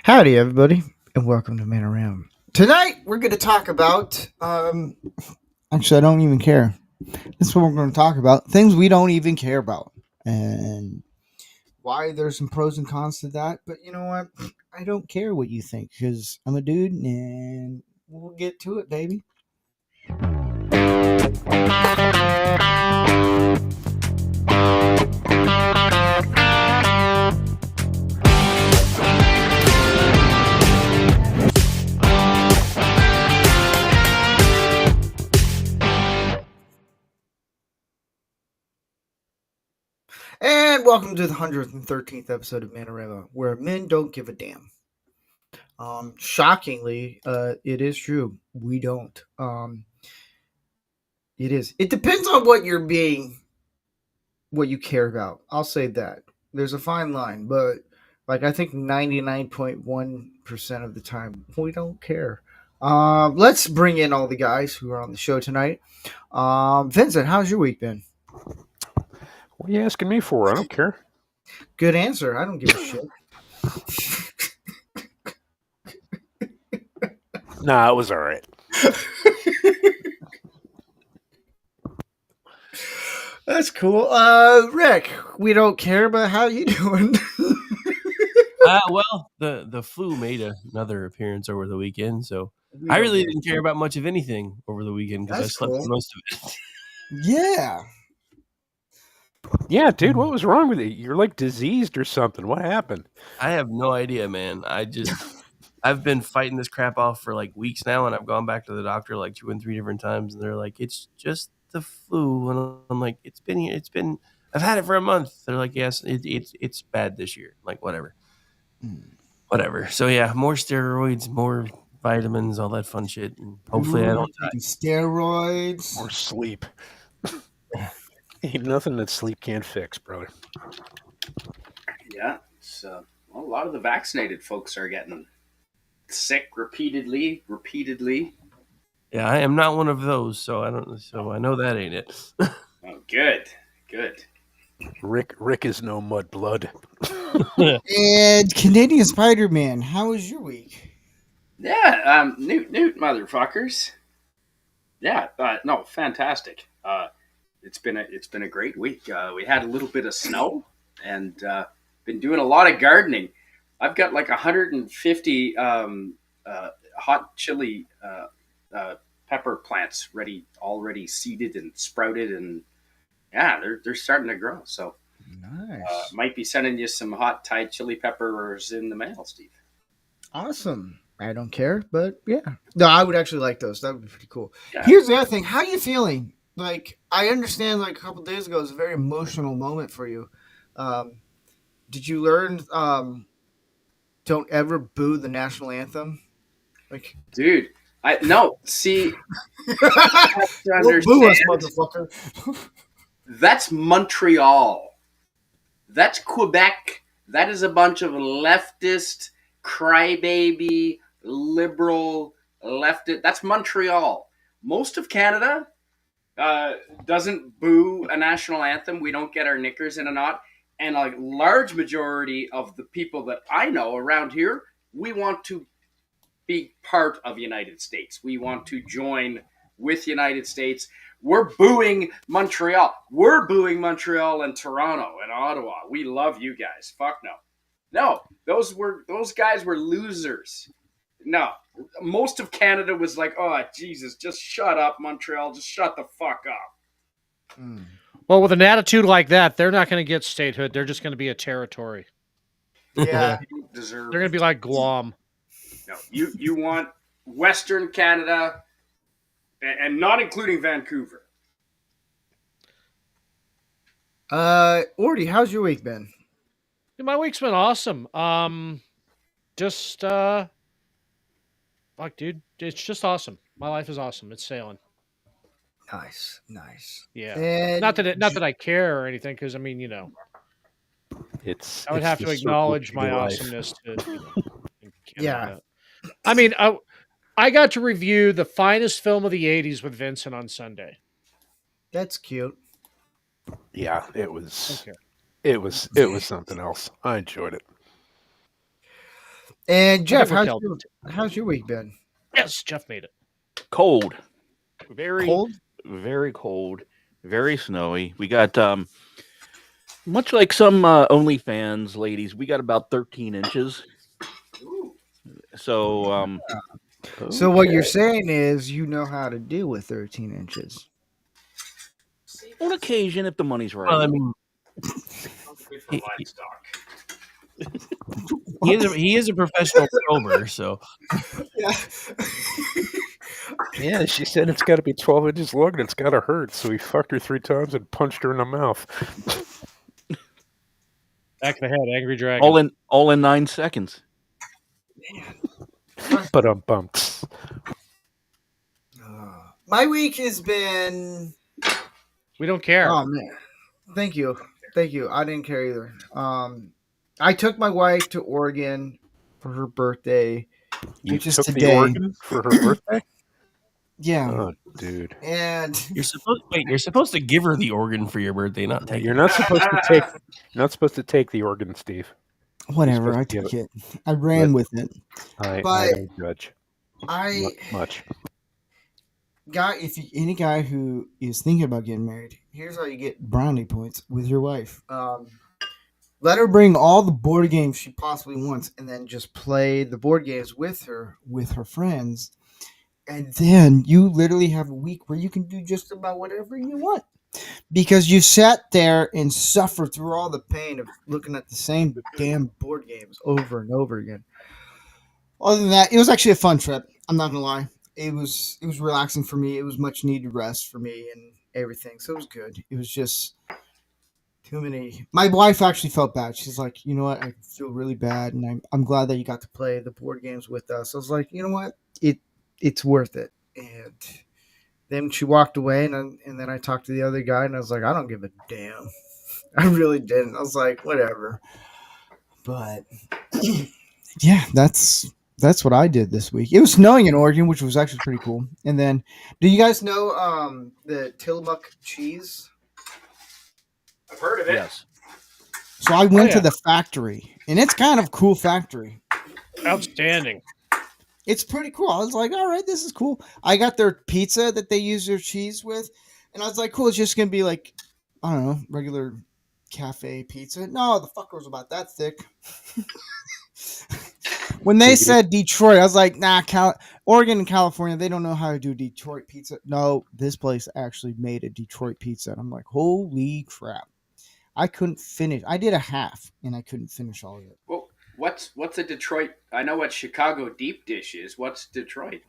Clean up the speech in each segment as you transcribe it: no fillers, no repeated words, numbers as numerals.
Howdy, everybody, and welcome to Man-O-Rama. Tonight, we're going to talk about. Actually, I don't even care. That's what we're going to talk about. Things we don't even care about. And why there's some pros and cons to that. But you know what? I don't care what you think because I'm a dude and we'll get to it, baby. And welcome to the 113th episode of Man-O-Rama, where men don't give a damn. Shockingly, it is true. We don't. It is. It depends on what you care about. I'll say that. There's a fine line, but I think 99.1% of the time, we don't care. Let's bring in all the guys who are on the show tonight. Vincent, how's your week been? What are you asking me for? I don't care. Good answer. I don't give a shit. Nah, it was all right. That's cool. Rick, we don't care, but how you doing? Well, the flu made another appearance over the weekend, so I really didn't care about much of anything over the weekend because I slept for most of it. Yeah. Yeah, dude, what was wrong with you? You're like diseased or something. What happened? I have no idea, man. I've been fighting this crap off for like weeks now, and I've gone back to the doctor like 2 and 3 different times, and they're like, "It's just the flu," and I'm like, I've had it for a month. They're like, "Yes, it's bad this year." I'm like, whatever. So yeah, more steroids, more vitamins, all that fun shit, and hopefully I don't die. Steroids or sleep. Ain't nothing that sleep can't fix, brother. Yeah, so a lot of the vaccinated folks are getting sick repeatedly. Yeah, I am not one of those, so I don't. So I know that ain't it. Oh, good. Rick is no mud blood. and Canadian Spider-Man. How was your week? Yeah, Newt, motherfuckers. Yeah, no, fantastic. It's been a great week. We had a little bit of snow, and been doing a lot of gardening. I've got like 150 hot chili pepper plants already seeded and sprouted, and yeah, they're starting to grow. So nice. Might be sending you some hot Thai chili peppers in the mail, Steve. Awesome. I don't care, but yeah. No, I would actually like those. That would be pretty cool. Yeah. Here's the other thing. How are you feeling? Like, I understand like a couple days ago it was a very emotional moment for you. Did you learn don't ever boo the national anthem? Like, dude, see, don't boo us, motherfucker. That's Montreal. That's Quebec. That is a bunch of leftist, crybaby, liberal, leftist. That's Montreal. Most of Canada doesn't boo a national anthem. We don't get our knickers in a knot. And a large majority of the people that I know around here, we want to be part of the United States. We want to join with the United States. We're booing Montreal. We're booing Montreal and Toronto and Ottawa. We love you guys. Fuck no. No, those guys were losers. No, most of Canada was like, oh, Jesus, just shut up, Montreal. Just shut the fuck up. Well, with an attitude like that, they're not going to get statehood. They're just going to be a territory. Yeah. They're going to be like Guam. No, you want Western Canada, and not including Vancouver. Ordy, how's your week been? My week's been awesome. Just fuck, dude, it's just awesome. My life is awesome. It's sailing. Nice. Yeah. And Not that I care or anything, because I mean, you know, I would have to acknowledge my awesomeness to, yeah. I mean, I got to review the finest film of the '80s with Vincent on Sunday. That's cute. Yeah, it was. Okay. It was something else. I enjoyed it. And Jeff, we're killed. how's your week been? Yes, Jeff made it. Cold. Very Cold? very cold. Very snowy. We got much like some OnlyFans ladies, we got about 13 inches. So So what you're saying is you know how to deal with 13 inches. on occasion, if the money's right. Well, I mean, Good for livestock. he is a professional prober, so Yeah. Yeah, she said it's got to be 12 inches long and it's got to hurt. So he fucked her 3 times and punched her in the mouth. Back of the head, angry dragon. All in 9 seconds. But bumped. My week has been. We don't care. Oh man, thank you. I didn't care either. I took my wife to Oregon for her birthday. You Just took today. the organ for her birthday? Yeah, Oh, dude. and you're supposed to give her the organ for your birthday, not take You're it. not supposed to take. You're not supposed to take the organ, Steve. whatever. supposed I to give took it. I ran with it. I But- don't judge much. Any guy who is thinking about getting married, here's how you get brownie points with your wife. Let her bring all the board games she possibly wants, and then just play the board games with her friends. And then you literally have a week where you can do just about whatever you want. Because you sat there and suffered through all the pain of looking at the same damn board games over and over again. Other than that, it was actually a fun trip. I'm not gonna lie. It was relaxing for me. It was much needed rest for me and everything. So it was good. It was just too many. My wife actually felt bad. She's like, you know what? I feel really bad, and I'm glad that you got to play the board games with us. I was like, you know what? It's worth it. And then she walked away, and then I talked to the other guy, and I was like, I don't give a damn. I really didn't. I was like, whatever. But yeah, that's what I did this week. It was snowing in Oregon, which was actually pretty cool. And then, do you guys know the Tillamook cheese? I've heard of it. Yes. So I went yeah. to the factory, and it's kind of a cool factory. Outstanding. It's pretty cool. I was like, all right, this is cool. I got their pizza that they use their cheese with, and I was like, cool, it's just going to be like, I don't know, regular cafe pizza. No, the fucker was about that thick. When they said Detroit, I was like, nah, Oregon and California, they don't know how to do Detroit pizza. No, this place actually made a Detroit pizza. And I'm like, holy crap. I couldn't finish. I did a half, and I couldn't finish all of it. Well, what's a Detroit? I know what Chicago deep dish is. What's Detroit?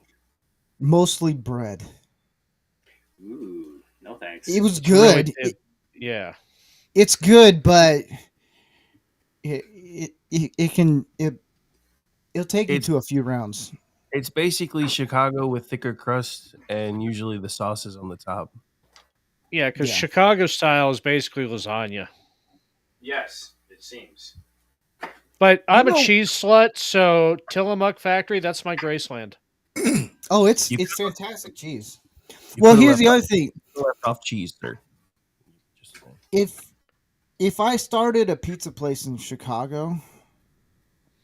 Mostly bread. Ooh, no thanks. It was good. Yeah. It's good, but it'll take you to a few rounds. It's basically Chicago with thicker crust, and usually the sauce is on the top. Yeah, because Yeah. Chicago style is basically lasagna. Yes, it seems. But I'm You know- a cheese slut, so Tillamook Factory, that's my Graceland. Oh, it's You- fantastic cheese. You Well, could've here's left the other thing. off cheese, sir. Just If I started a pizza place in Chicago,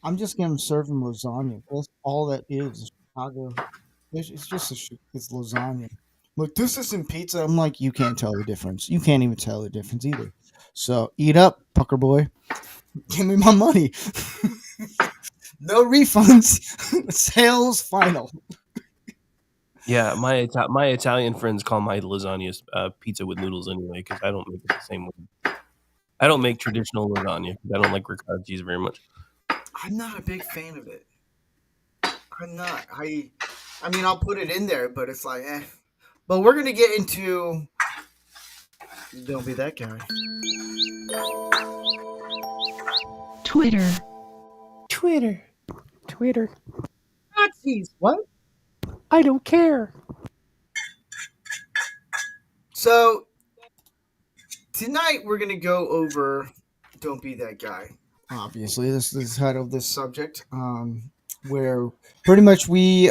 I'm just gonna serve them lasagna. That's all that is. Chicago. It's just it's lasagna. Look, this isn't pizza. I'm like, you can't tell the difference. You can't even tell the difference either. So eat up, pucker boy. Give me my money. No refunds. Sales final. Yeah, my Italian friends call my lasagna pizza with noodles anyway, because I don't make it the same way. I don't make traditional lasagna because I don't like ricotta cheese very much. I'm not a big fan of it. I'm not. I mean, I'll put it in there, but it's like, eh. But we're gonna get into. Don't be that guy. Twitter. Nazis. What? I don't care. So tonight we're gonna go over "Don't Be That Guy." Obviously, this is the title of this subject, where pretty much we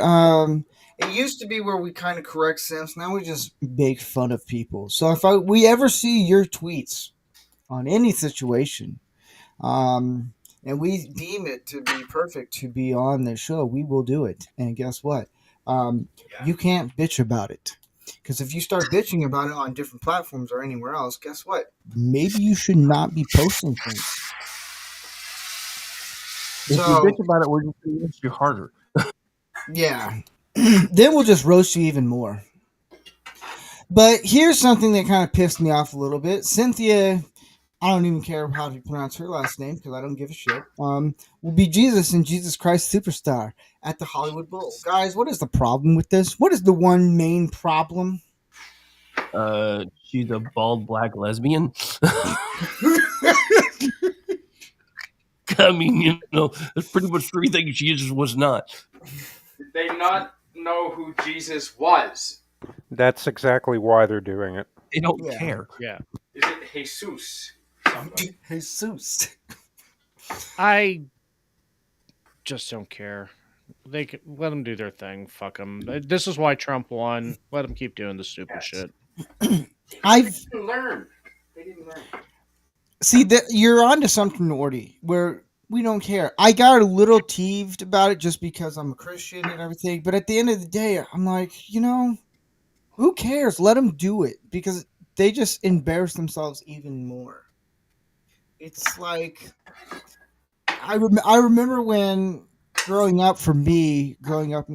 it used to be where we kind of correct sense. Now we just make fun of people. So if we ever see your tweets on any situation, and we deem it to be perfect to be on the show, we will do it. And guess what? You can't bitch about it. Because if you start bitching about it on different platforms or anywhere else, guess what? Maybe you should not be posting things. If you bitch about it, we're just going to roast you harder. Yeah. Then we'll just roast you even more. But here's something that kind of pissed me off a little bit. Cynthia, I don't even care how to pronounce her last name because I don't give a shit. Will be Jesus and Jesus Christ Superstar at the Hollywood Bowl. Guys, what is the problem with this? What is the one main problem? She's a bald black lesbian. I mean, you know, that's pretty much three things Jesus was not. Did they not know who Jesus was? That's exactly why they're doing it. They don't Yeah. care. Yeah. Is it Jesus? Somebody? Jesus. I just don't care. They can, let them do their thing. Fuck them. This is why Trump won. Let them keep doing the stupid shit. They didn't learn. They didn't learn. See that you're onto something, Orty, where we don't care. I got a little teased about it just because I'm a Christian and everything, but at the end of the day, I'm like, who cares? Let them do it because they just embarrass themselves even more. It's like I remember when growing up in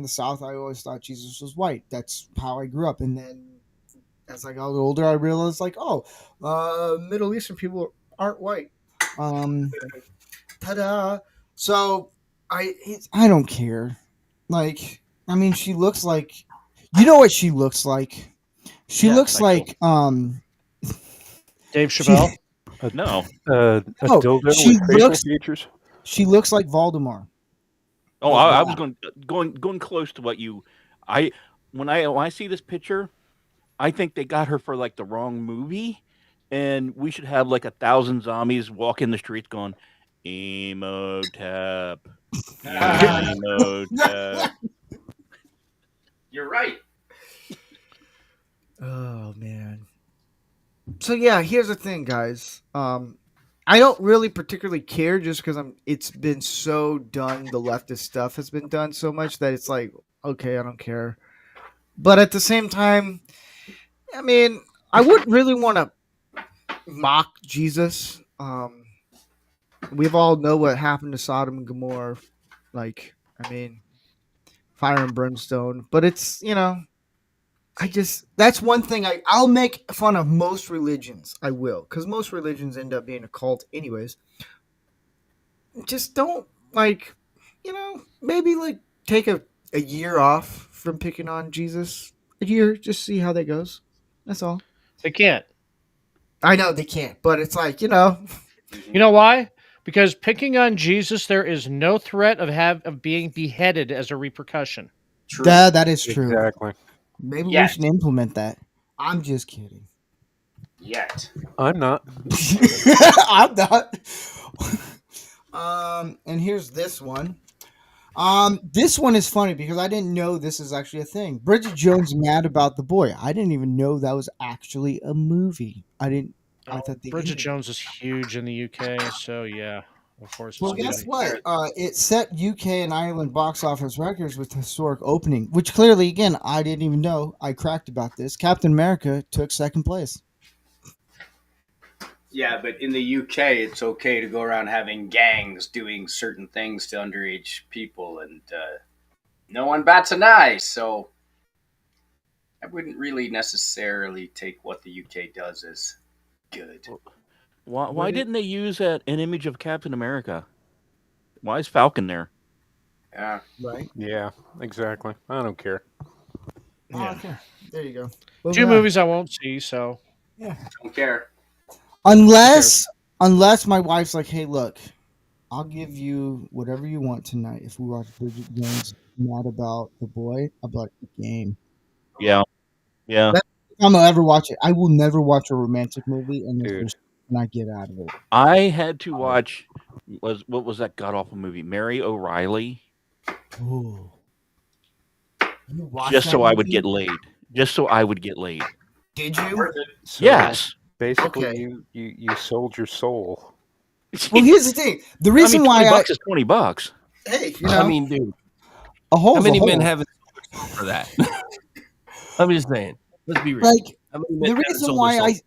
the South, I always thought Jesus was white. That's how I grew up, and then as I got a little older, I realized Middle Eastern people aren't white. Ta-da! So I don't care. Like, I mean, she looks like, you know what she looks like? She Yeah, looks like like Dave Chappelle? No. A Oh, dildo she with facial looks- features. she looks like Voldemort. Oh, Like I that. was going close to what you. When I see this picture, I think they got her for like the wrong movie, and we should have like 1,000 zombies walk in the streets going, emo tap, emo tap. You're right. Oh man. So yeah, here's the thing, guys. I don't really particularly care just because it's been so done. The leftist stuff has been done so much that it's like, okay, I don't care. But at the same time, I mean, I wouldn't really want to mock Jesus. We've all know what happened to Sodom and Gomorrah. Like, I mean, fire and brimstone. But it's that's one thing I'll make fun of most religions. I will, because most religions end up being a cult anyways. Just don't maybe take a year off from picking on Jesus. A year, just see how that goes. That's all. They can't. I know they can't, but it's like You know why? Because picking on Jesus, there is no threat of being beheaded as a repercussion. True. that is true. Exactly. Maybe we Yet. should implement that. I'm just kidding. Yet. I'm not. I'm not. And here's this one. This one is funny because I didn't know this is actually a thing. Bridget Jones mad about the boy. I didn't even know that was actually a movie. I thought they Bridget ended- Jones is huge in the UK, so yeah, of course. Well, it's guess funny. what? It set UK and Ireland box office records with historic opening, which clearly, again, I didn't even know. I cracked about this. Captain America took second place. Yeah, but in the UK, it's okay to go around having gangs doing certain things to underage people, and no one bats an eye. So I wouldn't really necessarily take what the UK does as good. Why didn't they use an image of Captain America? Why is Falcon there? Yeah, Right? Yeah, exactly. I don't care. Yeah. Oh, okay. There you go. Two movies I won't see, so don't care. Unless my wife's like, hey, look, I'll give you whatever you want tonight if we watch Bridget Jones mad about the boy. I'll be like, game. Yeah. I'm gonna ever watch it. I will never watch a romantic movie and Dude. there's not get out of it. I had to watch what was that god awful movie? Mary O'Reilly. Ooh. You watched Just that so I would movie? get laid. Just so I would get laid. Did you? Worth it. So Yes. basically, Okay. you sold your soul. Well, here's the thing. The reason why $20 is $20. hey, you know, I mean, dude, a hole. how many men hole. haven't sold for that? I'm just saying. Let's be real. Like How many men the haven't reason sold why their soul?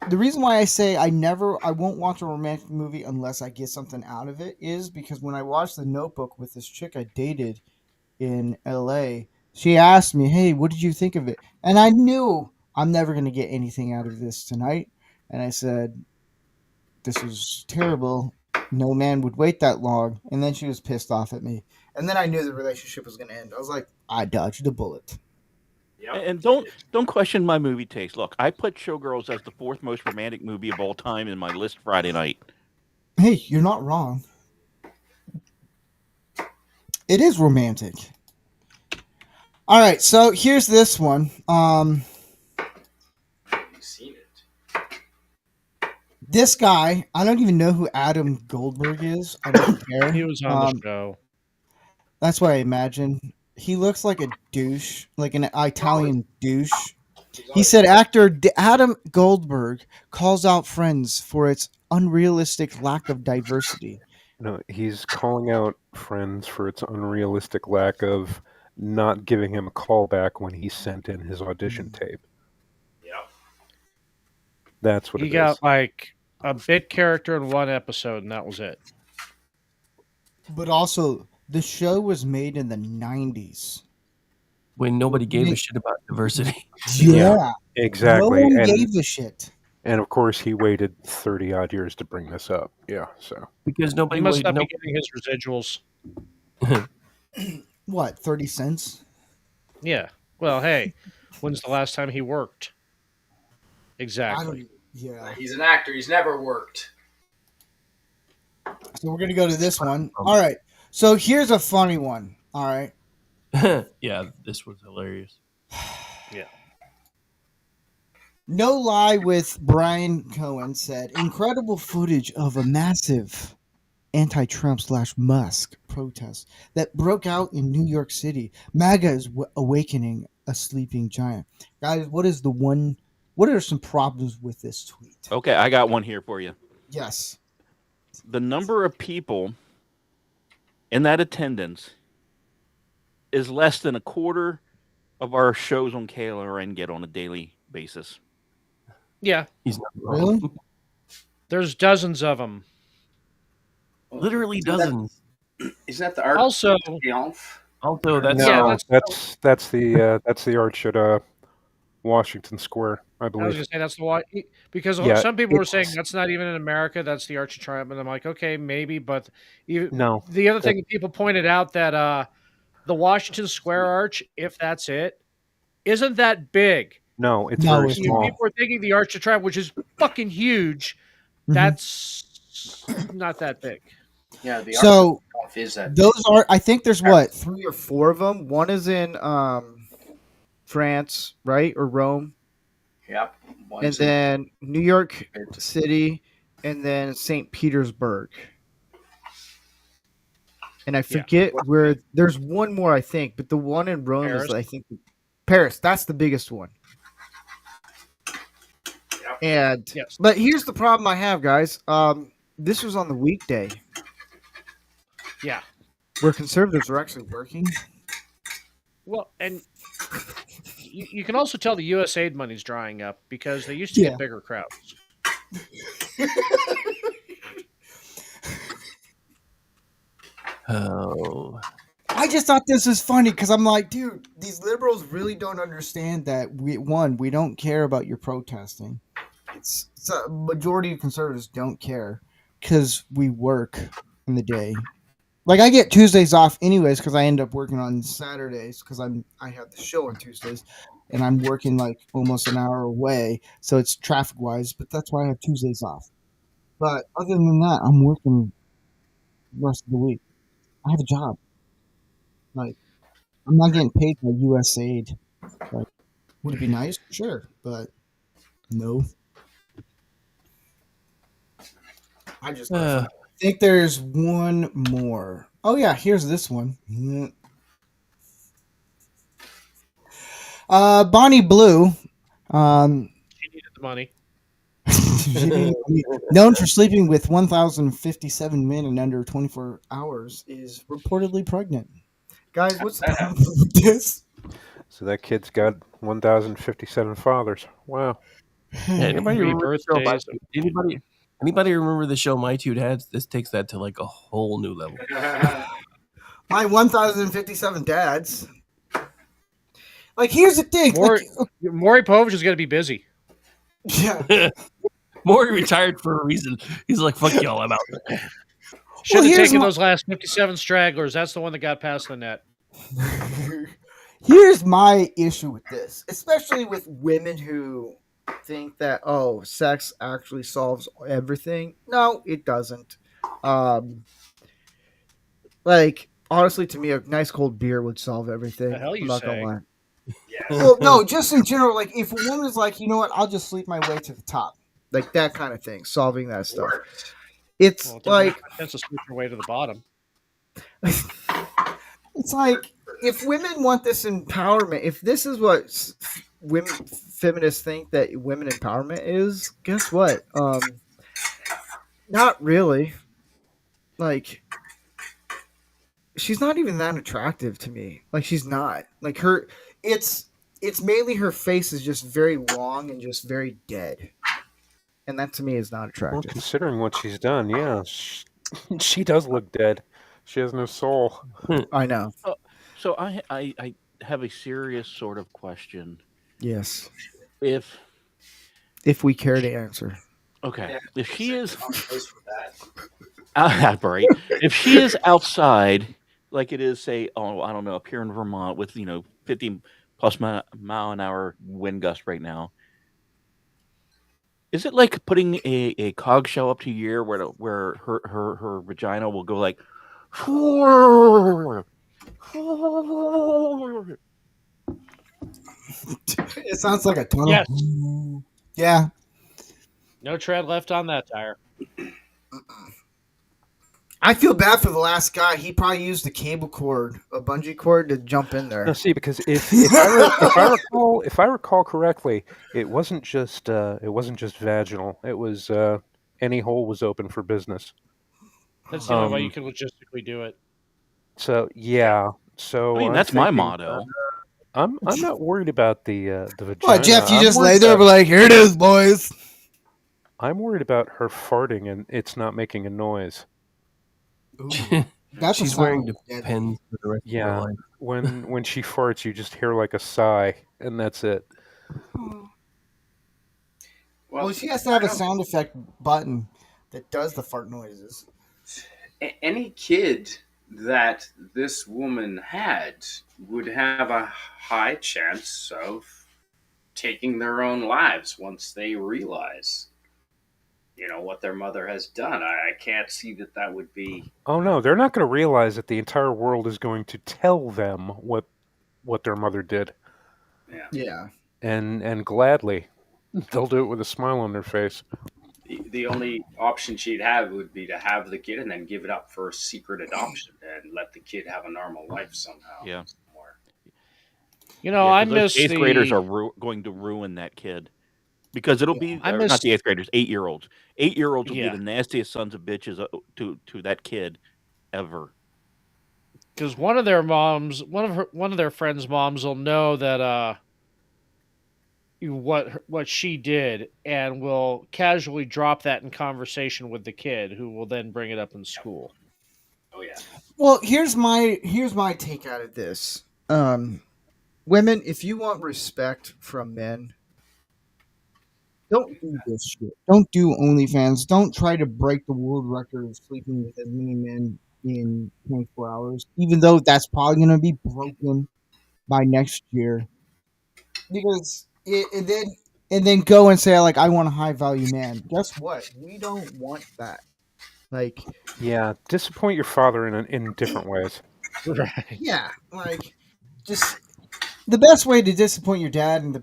the reason why I say I won't watch a romantic movie unless I get something out of it is because when I watched The Notebook with this chick I dated in LA, she asked me, "Hey, what did you think of it?" And I knew I'm never going to get anything out of this tonight, and I said, "This was terrible. No man would wait that long." And then she was pissed off at me, and then I knew the relationship was going to end. I was like, "I dodged a bullet." And don't question my movie taste. Look, I put Showgirls as the 4th most romantic movie of all time in my list Friday night. Hey, you're not wrong. It is romantic. All right, so here's this one. You've seen it. This guy, I don't even know who Adam Goldberg is. I don't care. He was on the show. That's what I imagine. He looks like a douche, like an Italian douche. He said actor Adam Goldberg calls out Friends for its unrealistic lack of diversity. No, he's calling out Friends for its unrealistic lack of not giving him a call back when he sent in his audition tape. Yep. That's what He it got is. like a bit character in one episode, and that was it. But also, the show was made in the 90s. When nobody gave a shit about diversity. Yeah, Exactly. no one and, gave a shit. and of course, he waited 30 odd years to bring this up. Yeah, so. Because He nobody must waited. not No, be getting his residuals. What, 30 cents? Yeah. Well, hey, when's the last time he worked? Exactly. Yeah. He's an actor. He's never worked. So we're going to go to this one. All right. So here's a funny one. All right. yeah, this was hilarious. No Lie with Brian Cohen said, incredible footage of a massive anti-Trump / Musk protest that broke out in New York City. MAGA is awakening a sleeping giant. Guys, what are some problems with this tweet? Okay, I got one here for you. Yes. The number of people in that attendance is less than a quarter of our shows on KLRN get on a daily basis. Yeah. He's not wrong. Really? There's dozens of them. Literally dozens. Isn't that the Arc Also, de Triomphe? Also, that's No, that's- that's the arch at Washington Square, I I was believe. going to say that's the one. Because Yeah, some people were saying it's- that's not even in America. That's the Arch of Triumph. And I'm like, okay, maybe. But even, No, the other thing that people pointed out that the Washington Square Arch, if that's it, isn't that big. no, it's No, very it's small. People are thinking the Arch of Triumph, which is fucking huge. Mhm. That's not that big. Yeah, the So Arc de Triomphe is that. those are, I think there's what, 3 or 4 of them. One is in France, right? Or Rome. Yep. And One's in- then New York City, and then St. Petersburg. And I forget where, there's one more, I think, but the one in Rome Paris? is, I think, Paris. That's the biggest one. Yep. And Yes. but here's the problem I have, guys. This was on the weekday, Yeah. where conservatives are actually working. Well, and you can also tell the USAID money's drying up because they used to Yeah. get bigger crowds. Oh, I just thought this was funny because I'm like, dude, these liberals really don't understand that we don't care about your protesting. It's a majority of conservatives don't care because we work in the day. Like I get Tuesdays off anyways because I end up working on Saturdays because I have the show on Tuesdays and I'm working like almost an hour away, so it's traffic wise. But that's why I have Tuesdays off. But other than that, I'm working the rest of the week. I have a job. Like, I'm not getting paid by USAID. Like, would it be nice? Sure, but no. I just think there's one more. Oh yeah, here's this one. Bonnie Blue. She needed the money. known for sleeping with 1,057 men in under 24 hours, is reportedly pregnant. Guys, what's the problem with this? So that kid's got 1,057 fathers. Wow. Yeah, anybody Three remember the show birthdays. anybody remember the show My Two Dads? This takes that to like a whole new level. My 1,057 dads. Like, here's the thing. Maury Povich is going to be busy. Yeah. Maury retired for a reason. He's like, fuck y'all, I'm out. Should have here's taken my- those last 57 stragglers. That's the one that got past the net. Here's my issue with this, especially with women who think that, oh, sex actually solves everything. No, it doesn't. Like, honestly, to me, a nice cold beer would solve everything. The hell you I'm not say? gonna lie. Yes. Well, no, just in general, like, if a woman is like, you know what, I'll just sleep my way to the top. Like, that kind of thing, solving that stuff. It's Well, like, that's a sleep your way to the bottom. it's like, if women want this empowerment, if this is what women feminists think that women empowerment is, guess what? Not really. Like, she's not even that attractive to me. Like, she's not. Like, it's mainly her face is just very long and just very dead. And that to me is not Well, attractive. considering what she's done, yeah, she does look dead. She has no soul. I know. So I have a serious sort of question. Yes. If we care to answer. okay, if she is right, if she is outside, like it is, say, oh, I don't know, up here in Vermont with 50 plus mile an hour wind gust right now. Is it like putting a cog shell up to your ear where her vagina will go like It sounds like a tunnel. Yes. Yeah. No tread left on that tire. I feel bad for the last guy. He probably used a cable cord, a bungee cord, to jump in there. No, see, because if I recall correctly, it wasn't just vaginal. It was any hole was open for business. That's the only way you can logistically do it. So yeah, so I mean, I'm that's my thinking, motto. I'm not worried about the vagina. What, Jeff? You I'm just worried lay there and about- be like, "Here it is, boys." I'm worried about her farting and it's not making a noise. That's She's wearing depends for the rest of Yeah. her life. When she farts, you just hear like a sigh, and that's it. Well, she has to have a sound effect button that does the fart noises. Any kid that this woman had would have a high chance of taking their own lives once they realize, what their mother has done. I can't see that would be. Oh no, they're not going to realize that the entire world is going to tell them what their mother did, Yeah. and gladly, they'll do it with a smile on their face. The only option she'd have would be to have the kid and then give it up for a secret adoption and let the kid have a normal life somehow. Yeah. somewhere. I 'cause those miss eighth the graders are going to ruin that kid because it'll be I or miss- not the eighth graders, 8-year-olds. 8-year-olds will Yeah. be the nastiest sons of bitches to that kid ever. because one of their moms, one of their friends' moms will know that what she did and will casually drop that in conversation with the kid, who will then bring it up in school. Oh yeah. Well, here's my take out of this. Women, if you want respect from men, don't do this shit. Don't do OnlyFans. Don't try to break the world record of sleeping with as many men in 24 hours, even though that's probably going to be broken by next year. Because and then go and say, like, I want a high value man. Guess what? We don't want that. Like, Yeah, disappoint your father in different ways. Right. yeah, like, just the best way to disappoint your dad and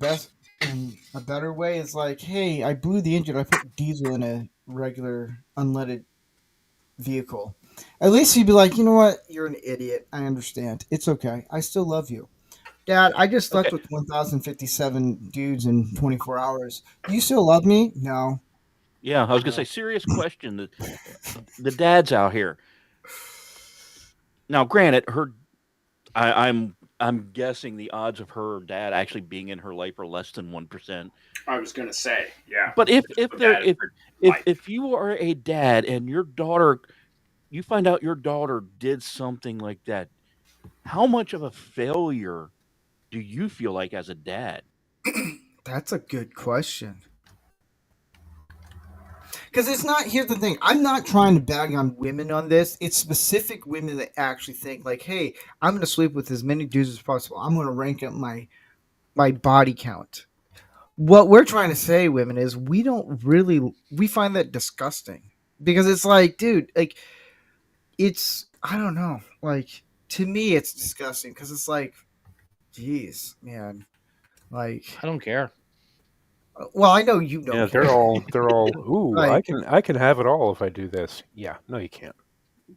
a better way is like, hey, I blew the engine. I put diesel in a regular unleaded vehicle. At least he'd be like, you know what? You're an idiot. I understand. It's okay. I still love you. Dad, I just slept with 1,057 dudes in 24 hours. Do you still love me? No. Yeah, I was gonna say serious question. The dads out here. Now, granted, I'm guessing the odds of her dad actually being in her life are less than 1%. I was gonna say, yeah. But if Put that in life. if you are a dad and you find out your daughter did something like that, how much of a failure do you feel like as a dad? That's a good question. Because it's not, here's the thing, I'm not trying to bag on women on this. It's specific women that actually think, like, hey, I'm going to sleep with as many dudes as possible. I'm going to rank up my body count. What we're trying to say, women, is we find that disgusting. Because it's like, dude, like, I don't know. Like, to me, it's disgusting. Because it's like, geez, man. Like, I don't care. well, I know you don't Yeah, care. they're all. Ooh, Like- I can have it all if I do this. Yeah, no, you can't.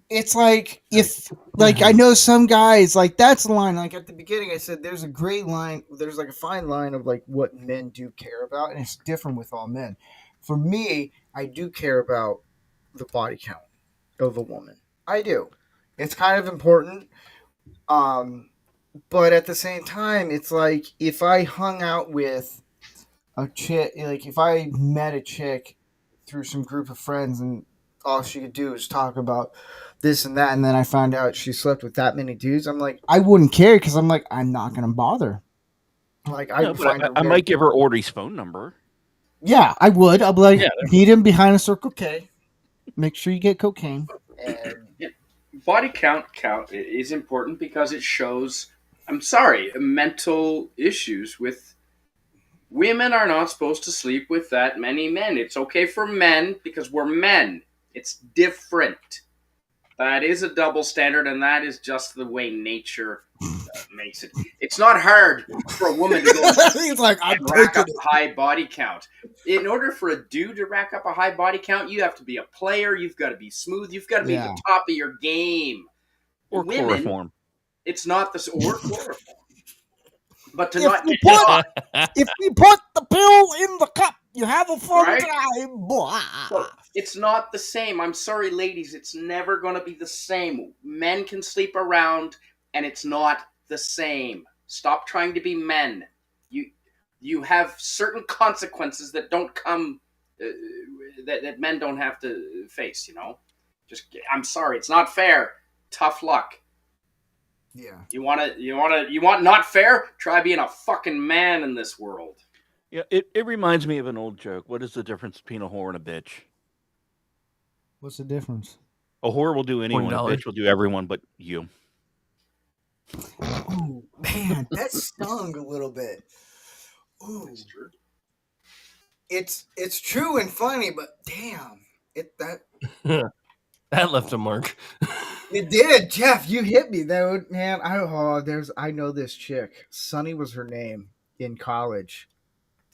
It's like, if, like, I know some guys, like, that's the line. Like, at the beginning, I said there's a great line, there's like a fine line of like what men do care about, and it's different with all men. For me, I do care about the body count of a woman. I do. It's kind of important. But at the same time, it's like, if I hung out with a chick, like, if I met a chick through some group of friends and all she could do is talk about this and that, and then I found out she slept with that many dudes, I'm like, I wouldn't care, because I'm like, I'm not gonna bother. Like, I No, would but find her I very might give her boring. Audrey's phone number. Yeah, I would. I'll be like, Yeah, meet him behind a Circle K. Make sure you get cocaine. And Body count is important because it shows, I'm sorry, mental issues with women are not supposed to sleep with that many men. It's okay for men because we're men. It's different. That is a double standard, and that is just the way nature makes it. It's not hard for a woman to go he's like, I'm and rack taking up a high body count. In order for a dude to rack up a high body count, you have to be a player. You've got to be smooth. You've got to be Yeah. the top of your game. Or Women, chloroform. it's not this or chloroform. But to If not you get put- caught, If you put the pill in the cup, you have a fun Right? time. Boy. so it's not the same. I'm sorry, ladies. It's never going to be the same. Men can sleep around, and it's not the same. Stop trying to be men. You have certain consequences that don't come that men don't have to face. I'm sorry. It's not fair. Tough luck. Yeah. You want not fair? Try being a fucking man in this world. Yeah, it reminds me of an old joke. What is the difference between a whore and a bitch? What's the difference? A whore will do anyone. A $1. bitch will do everyone but you. Oh man, that stung a little bit. Ooh, It's true. it's true and funny, but damn, That left a mark. it did, Jeff. You hit me though, man. I know this chick. Sunny was her name in college.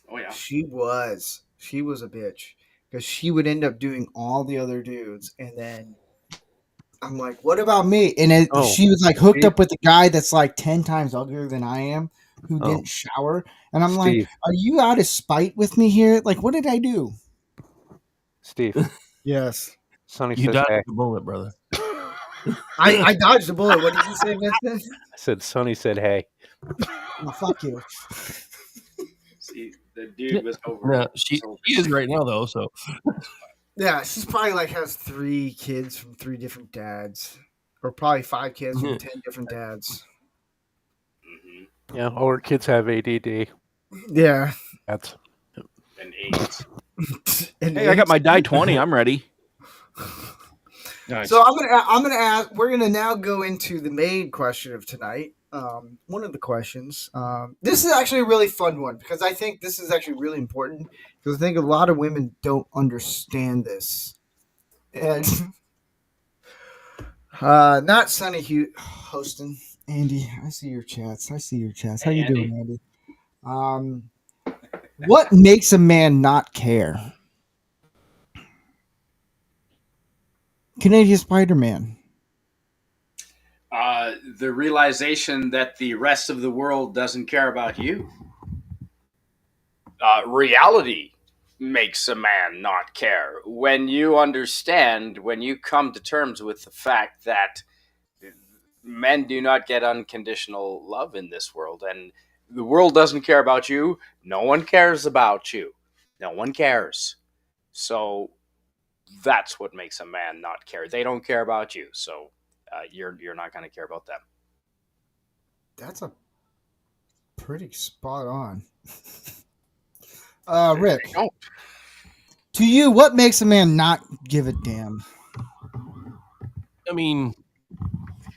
Oh yeah. She was a bitch because she would end up doing all the other dudes, and then I'm like, what about me? And Oh, she was like hooked Steve? up with a guy that's like 10 times uglier than I am, who Oh. didn't shower, and I'm like, Steve. are you out of spite with me here? Like, what did I do? Steve, Yes, Sonny You says dodged hey. the bullet, brother. I dodged the bullet. What did you say, Vincent? I said Sonny said hey. Oh, fuck you. See, the dude was over. No, she is right now though. So Yeah, she's probably like has 3 kids from 3 different dads, or probably 5 kids from 10 different dads. Mm-hmm. Yeah, all her kids have ADD. Yeah. That's And AIDS. And Hey, I got my die 20. I'm ready. Nice. So I'm gonna ask. We're gonna now go into the main question of tonight. One of the questions. This is actually a really fun one because I think this is actually really important because I think a lot of women don't understand this. And not Sunny hosting. Andy, I see your chats. How Hey, you Andy. doing, Andy? What makes a man not care? Canadian Spider-Man. The realization that the rest of the world doesn't care about you. Reality. makes a man not care. When you understand, when you come to terms with the fact that men do not get unconditional love in this world, and the world doesn't care about you, no one cares about you. No one cares. So that's what makes a man not care. They don't care about you, so you're not going to care about them. That's a pretty spot on. Rick, to you, what makes a man not give a damn? I mean,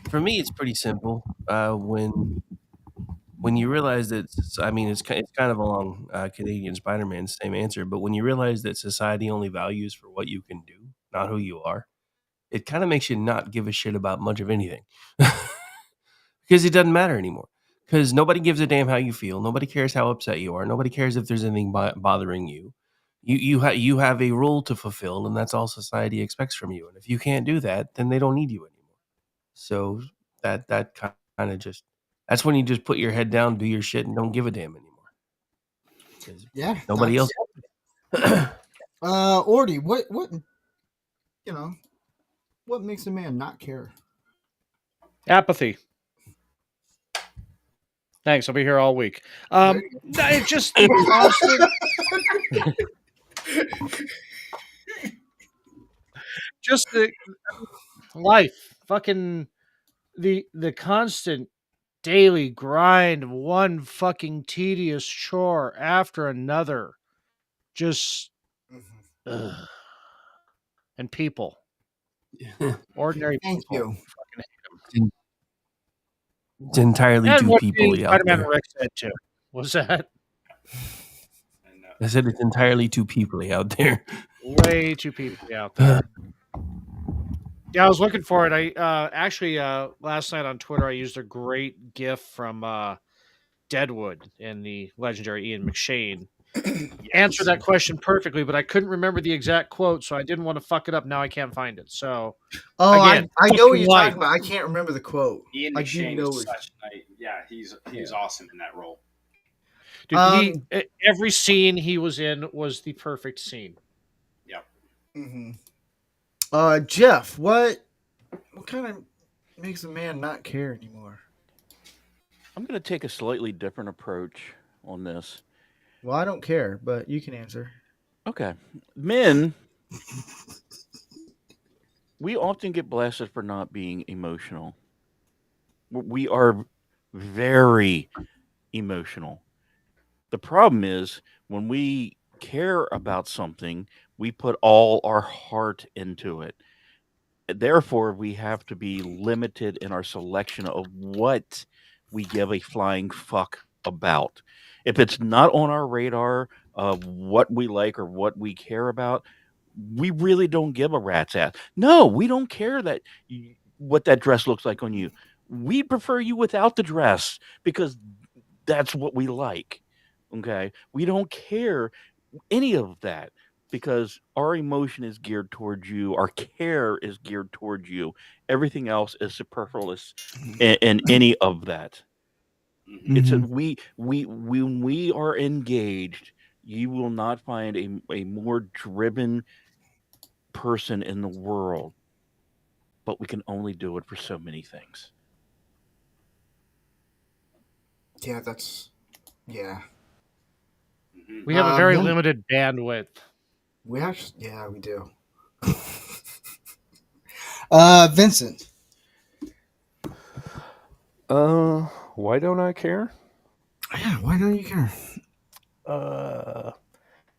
for me, it's pretty simple. When you realize that, I mean, it's kind of along Canadian Spider-Man, same answer. But when you realize that society only values for what you can do, not who you are, it kind of makes you not give a shit about much of anything, because it doesn't matter anymore. Because nobody gives a damn how you feel. Nobody cares how upset you are. Nobody cares if there's anything bothering you. You have a role to fulfill, and that's all society expects from you. And if you can't do that, then they don't need you anymore. So that kind of just, that's when you just put your head down, do your shit, and don't give a damn anymore. 'Cause Yeah, nobody else. Ordy, what what makes a man not care? Apathy. Thanks. I'll be here all week. It's just constant. Just the life, fucking the constant daily grind of one fucking tedious chore after another. Just ugh. And people, ordinary Thank people. you. Fucking hate 'em. It's entirely And too what peoply out Spider-Man there. Rick said too. Was that I said it's entirely too peoply out there. way too people out there? Yeah, I was looking for it. I actually last night on Twitter I used a great GIF from Deadwood and the legendary Ian McShane. Answered that question perfectly, but I couldn't remember the exact quote, so I didn't want to fuck it up. Now I can't find it. So again, I know what you're life. talking about. I can't remember the quote. Ian I do McShane know is it. such he's awesome in that role. Dude, every scene he was in was the perfect scene. Yep. Mm-hmm. Jeff, what kind of makes a man not care anymore? I'm going to take a slightly different approach on this. Well, I don't care, but you can answer. Okay. Men, we often get blasted for not being emotional. We are very emotional. The problem is when we care about something, we put all our heart into it. Therefore, we have to be limited in our selection of what we give a flying fuck about. If it's not on our radar of what we like or what we care about, we really don't give a rat's ass. No, we don't care that what that dress looks like on you. We prefer you without the dress because that's what we like. Okay, we don't care any of that because our emotion is geared towards you, our care is geared towards you. Everything else is superfluous in any of that. It's a, we when we are engaged, you will not find a more driven person in the world, but we can only do it for so many things. Yeah, that's We have a very men- limited bandwidth. We actually, yeah, we do. Vincent. Why don't I care? Yeah, why don't you care?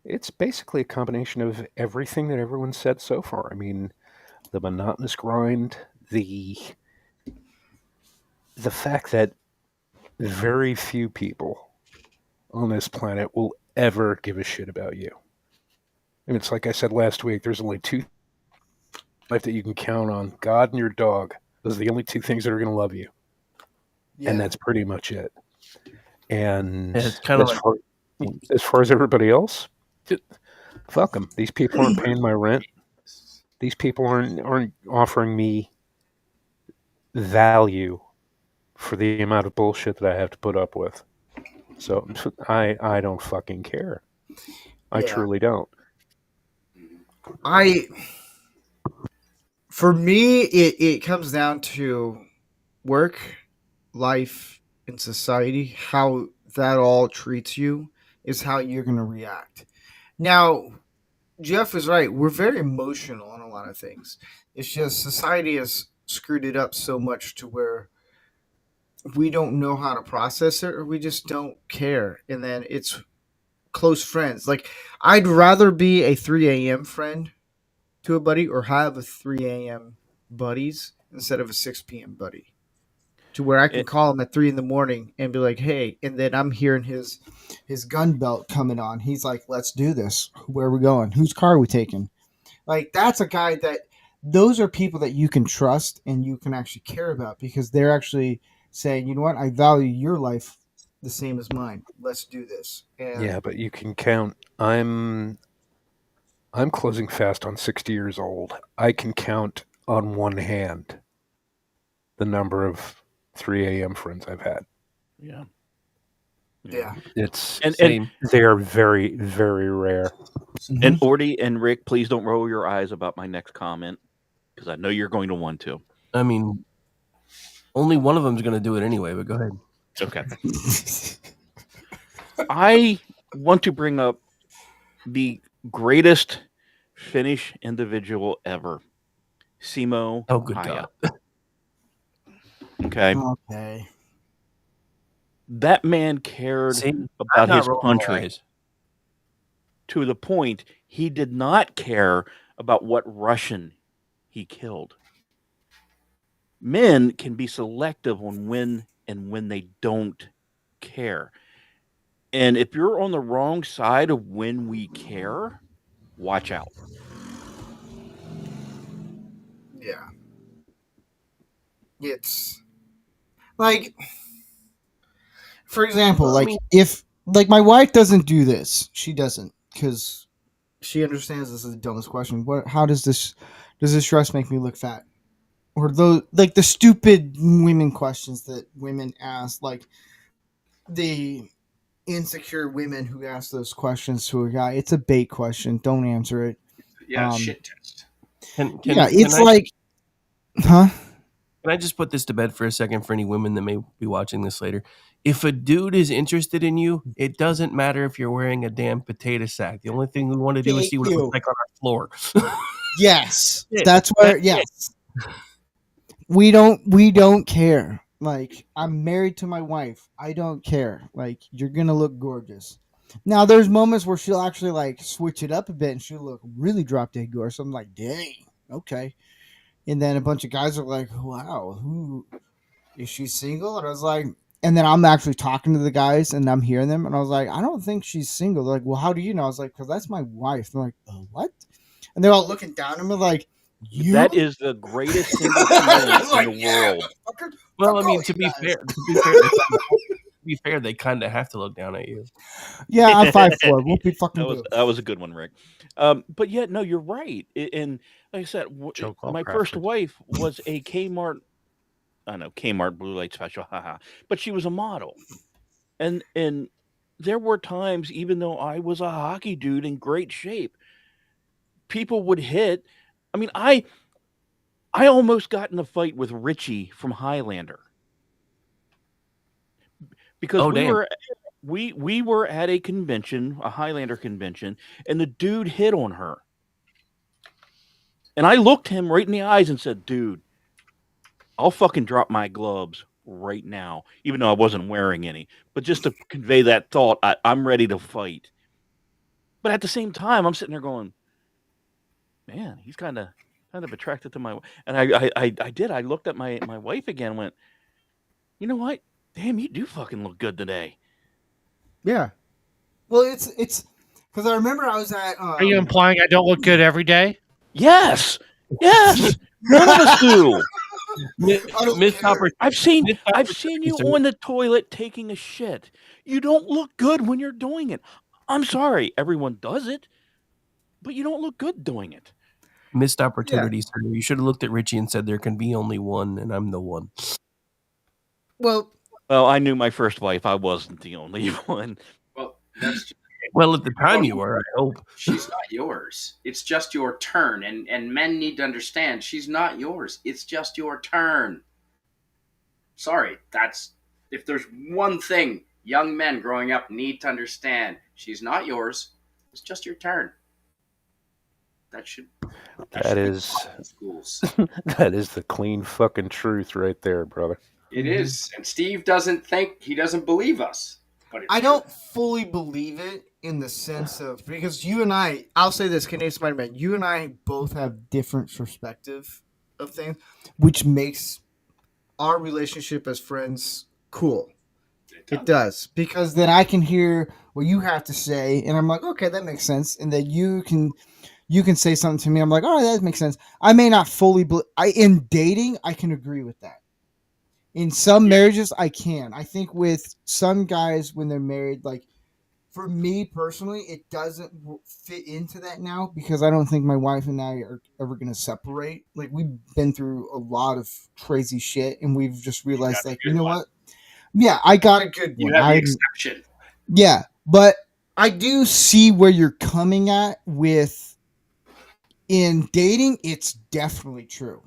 It's basically a combination of everything that everyone said so far. I mean, the monotonous grind, the fact that very few people on this planet will ever give a shit about you. And it's like I said last week, there's only two life that you can count on, God and your dog. Those are the only two things that are going to love you. Yeah. And that's pretty much it. And Yeah, it's kind of as far as everybody else, fuck them. These people aren't paying my rent. These people aren't offering me value for the amount of bullshit that I have to put up with. So I don't fucking care. I Yeah. truly don't. For me, it comes down to work, life, and society. How that all treats you is how you're going to react. Now, Jeff is right. We're very emotional on a lot of things. It's just society has screwed it up so much to where we don't know how to process it, or we just don't care. And then it's close friends. Like, I'd rather be a 3 a.m. friend to a buddy or have a 3 a.m. buddies instead of a 6 p.m. buddy. To where I can call him at 3 in the morning and be like, hey, and then I'm hearing his gun belt coming on. He's like, let's do this. Where are we going? Whose car are we taking? Like, that's a guy that, those are people that you can trust and you can actually care about, because they're actually saying, you know what, I value your life the same as mine. Let's do this. And Yeah, but you can count. I'm closing fast on 60 years old. I can count on one hand the number of 3 a.m. friends I've had. Yeah. yeah. It's Same. they are very, very rare. And Orty and Rick, please don't roll your eyes about my next comment, because I know you're going to want to. I mean, only one of them's going to do it anyway, but go ahead. Okay. I want to bring up the greatest Finnish individual ever, Simo. Oh, good Haja. God. Okay. Okay. That man cared See, about I'm not his rolling my country eyes. to the point he did not care about what Russian he killed. Men can be selective on when and when they don't care. And if you're on the wrong side of when we care, watch out. Yeah. It's like, for example, Well, I like, mean- if, like, my wife doesn't do this, she doesn't, because she understands this is the dumbest question. How does this dress make me look fat? Or those, like, the stupid women questions that women ask, like the insecure women who ask those questions to a guy. It's a bait question. Don't answer it. Yeah, shit test. It's like, huh? Can I just put this to bed for a second for any women that may be watching this later? If a dude is interested in you, it doesn't matter if you're wearing a damn potato sack. The only thing we want to do is Thank see what it you. looks like on our floor. Yes, Yeah, that's where. that's Yes, we don't care. Like, I'm married to my wife. I don't care. Like, you're gonna look gorgeous. Now, there's moments where she'll actually, like, switch it up a bit and she'll look really drop dead gorgeous. I'm like, dang, okay. And then a bunch of guys are like, wow, who is she single? And I was like, and then I'm actually talking to the guys and I'm hearing them, and I was like, I don't think she's single. They're like, well, how do you know? I was like, because that's my wife. They're like, what? And they're all looking down at me like, you? That is the greatest single feeling Like, in the yeah, world. Well, I fuck mean, all to you be guys. fair, they kind of have to look down at you. Yeah, I'm 5'4". Won't be fucking That was a good one, Rick. But yeah, no, you're right. And like I said, Joke all my first Crawford. wife was a Kmart. I know Kmart Blue Light Special, haha. But she was a model, and there were times, even though I was a hockey dude in great shape, people would hit. I mean, I almost got in a fight with Richie from Highlander because Oh, damn. we were at a convention, a Highlander convention, and the dude hit on her. And I looked him right in the eyes and said, dude, I'll fucking drop my gloves right now, even though I wasn't wearing any. But just to convey that thought, I'm ready to fight. But at the same time, I'm sitting there going, man, he's kind of attracted to my. And I did. I looked at my wife again and went, you know what? Damn, you do fucking look good today. Yeah. Well, it's because I remember I was at. Are you implying I don't look good every day? Yes. Yes. None of us do. Missed opportunity. I've seen you on the toilet taking a shit. You don't look good when you're doing it. I'm sorry, everyone does it, but you don't look good doing it. Missed opportunity, sir. You should have looked at Richie and said there can be only one, and I'm the one. Well, I knew my first wife. I wasn't the only one. Well, that's Well, at the time you were, I hope. She's not yours. It's just your turn. And men need to understand she's not yours. It's just your turn. Sorry, that's if there's one thing young men growing up need to understand, she's not yours. It's just your turn. That should That be is taught in schools. that is the clean fucking truth right there, brother. It is. And Steve doesn't believe us. But it's I true. don't fully believe it in the sense of, because you and I'll say this, Canadian Spider-Man, you and I both have different perspective of things, which makes our relationship as friends cool. It does, because then I can hear what you have to say, and I'm like, okay, that makes sense, and then you can say something to me. I'm like, oh, that makes sense. I may not fully, in dating, I can agree with that. In some marriages, I can. I think with some guys when they're married, like for me personally, it doesn't fit into that now because I don't think my wife and I are ever going to separate. Like we've been through a lot of crazy shit, and we've just realized, like, you know what? Yeah, I got a good one. You have the exception. Yeah, but I do see where you're coming at with in dating. It's definitely true.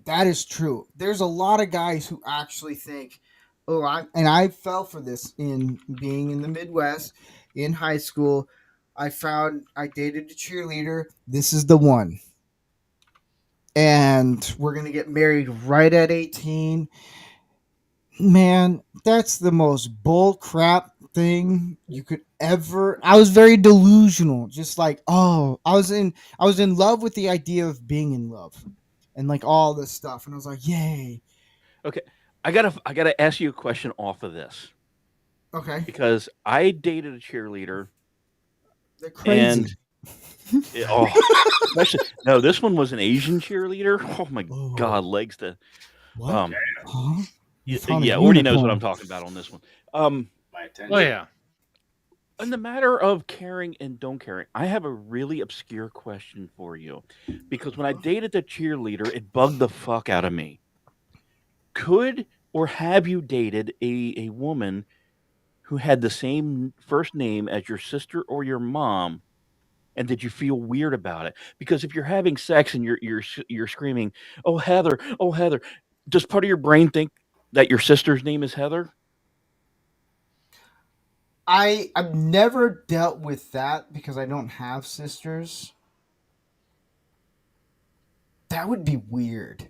That is true. There's a lot of guys who actually think, oh, I fell for this in being in the Midwest in high school. I dated a cheerleader. This is the one. And we're going to get married right at 18. Man, that's the most bull crap thing you could ever. I was very delusional. Just like, oh, I was in love with the idea of being in love. And like all this stuff, and I was like, "Yay!" Okay, I gotta ask you a question off of this. Okay, because I dated a cheerleader. They're crazy. No, this one was an Asian cheerleader. Oh my God, legs to. What? Huh? Yeah, Orny knows what I'm talking about on this one. My attention. Oh yeah. In the matter of caring and don't caring, I have a really obscure question for you. Because when I dated the cheerleader, it bugged the fuck out of me. Could or have you dated a woman who had the same first name as your sister or your mom, and did you feel weird about it? Because if you're having sex and you're screaming, oh Heather," does part of your brain think that your sister's name is Heather? I've never dealt with that because I don't have sisters. That would be weird.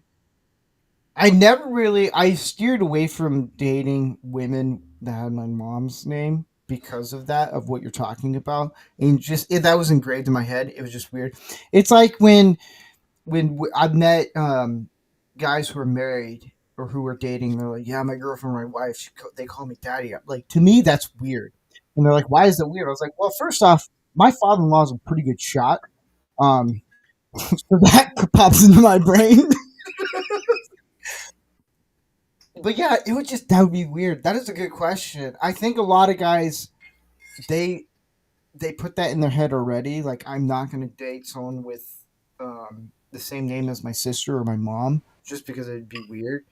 I steered away from dating women that had my mom's name because of that, of what you're talking about. And that was engraved in my head. It was just weird. It's like when I've met guys who are married or who are dating, they're like, yeah, my girlfriend or my wife, they call me daddy. Like, to me, that's weird. And they're like, why is that weird? I was like, well, first off, my father-in-law is a pretty good shot. So that pops into my brain. But yeah, that would be weird. That is a good question. I think a lot of guys, they put that in their head already. Like, I'm not going to date someone with the same name as my sister or my mom just because it'd be weird.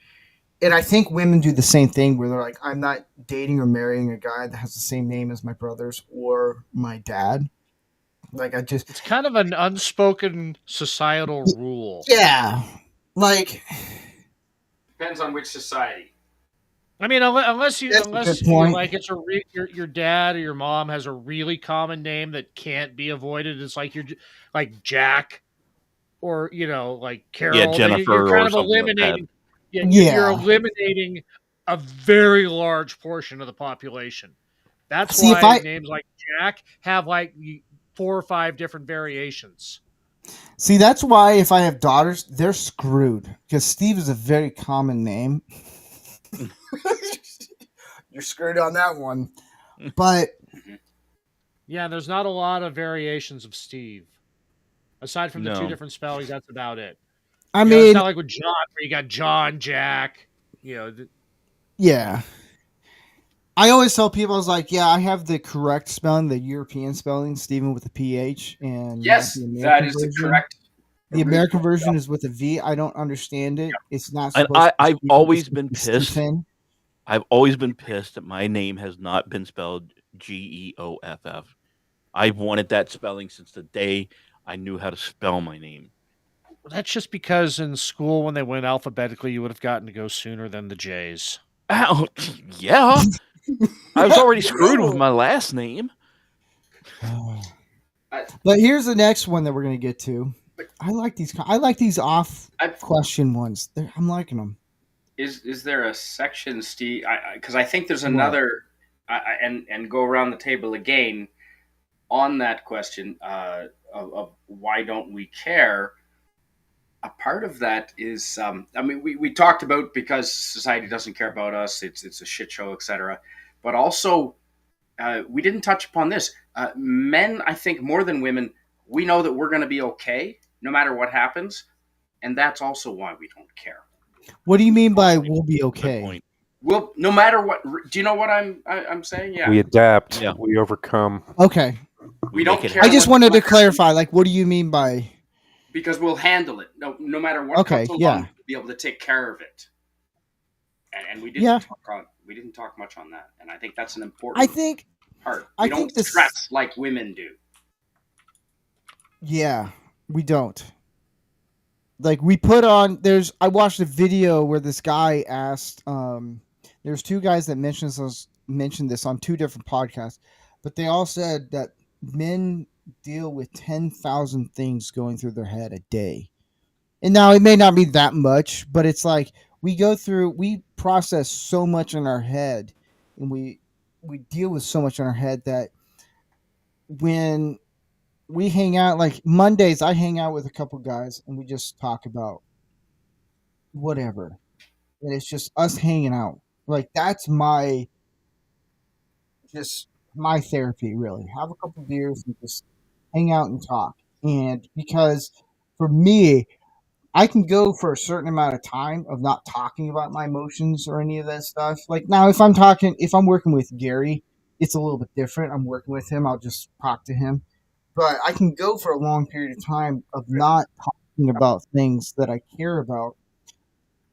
And I think women do the same thing where they're like, I'm not dating or marrying a guy that has the same name as my brothers or my dad. Like, it's kind of an unspoken societal rule. Yeah. Like, depends on which society. I mean, unless you like it's your dad or your mom has a really common name that can't be avoided. It's like you're like Jack or like Carol. Yeah, Jennifer, you're kind of eliminating. You're eliminating a very large portion of the population. That's why names like Jack have like 4 or 5 different variations. See, that's why if I have daughters, they're screwed because Steve is a very common name. You're screwed on that one. But yeah, there's not a lot of variations of Steve. Aside from the 2 different spellings, that's about it. I mean, it's not like with John, where you got John, Jack, Yeah. I always tell people, I was like, yeah, I have the correct spelling, the European spelling, Stephen with a PH. And yes, that is the correct. The American version is with a V. I don't understand it. It's not supposed to I've always been pissed. I've always been pissed that my name has not been spelled Geoff. I've wanted that spelling since the day I knew how to spell my name. Well, that's just because in school, when they went alphabetically, you would have gotten to go sooner than the J's. Ow, yeah. I was already screwed with my last name. But here's the next one that we're gonna get to. I like these. I like these off question ones. I'm liking them. Is there a section, Steve? Because I think there's another, and go around the table again on that question of why don't we care. A part of that is, I mean, we talked about because society doesn't care about us. It's a shit show, etc. But also, we didn't touch upon this. Men, I think, more than women, we know that we're going to be okay no matter what happens, and that's also why we don't care. What do you mean by we'll be okay? Well, no matter what. Do you know what I'm saying? Yeah. We adapt. Yeah. We overcome. Okay. We don't care. I just wanted to clarify. Like, what do you mean by? Because we'll handle it. No matter what comes along, we'll be able to take care of it. And we didn't talk much on that. And I think that's an important part. We don't stress like women do. Yeah, we don't. Like we put on I watched a video where this guy asked there's two guys that mentioned this on two different podcasts, but they all said that men deal with 10,000 things going through their head a day. And now it may not be that much, but it's like we process so much in our head, and we deal with so much in our head that when we hang out, like Mondays, I hang out with a couple guys and we just talk about whatever. And it's just us hanging out. Like that's my therapy, really. Have a couple beers and just hang out and talk. And because for me, I can go for a certain amount of time of not talking about my emotions or any of that stuff. Like now, if I'm working with Gary, it's a little bit different. I'm working with him. I'll just talk to him. But I can go for a long period of time of not talking about things that I care about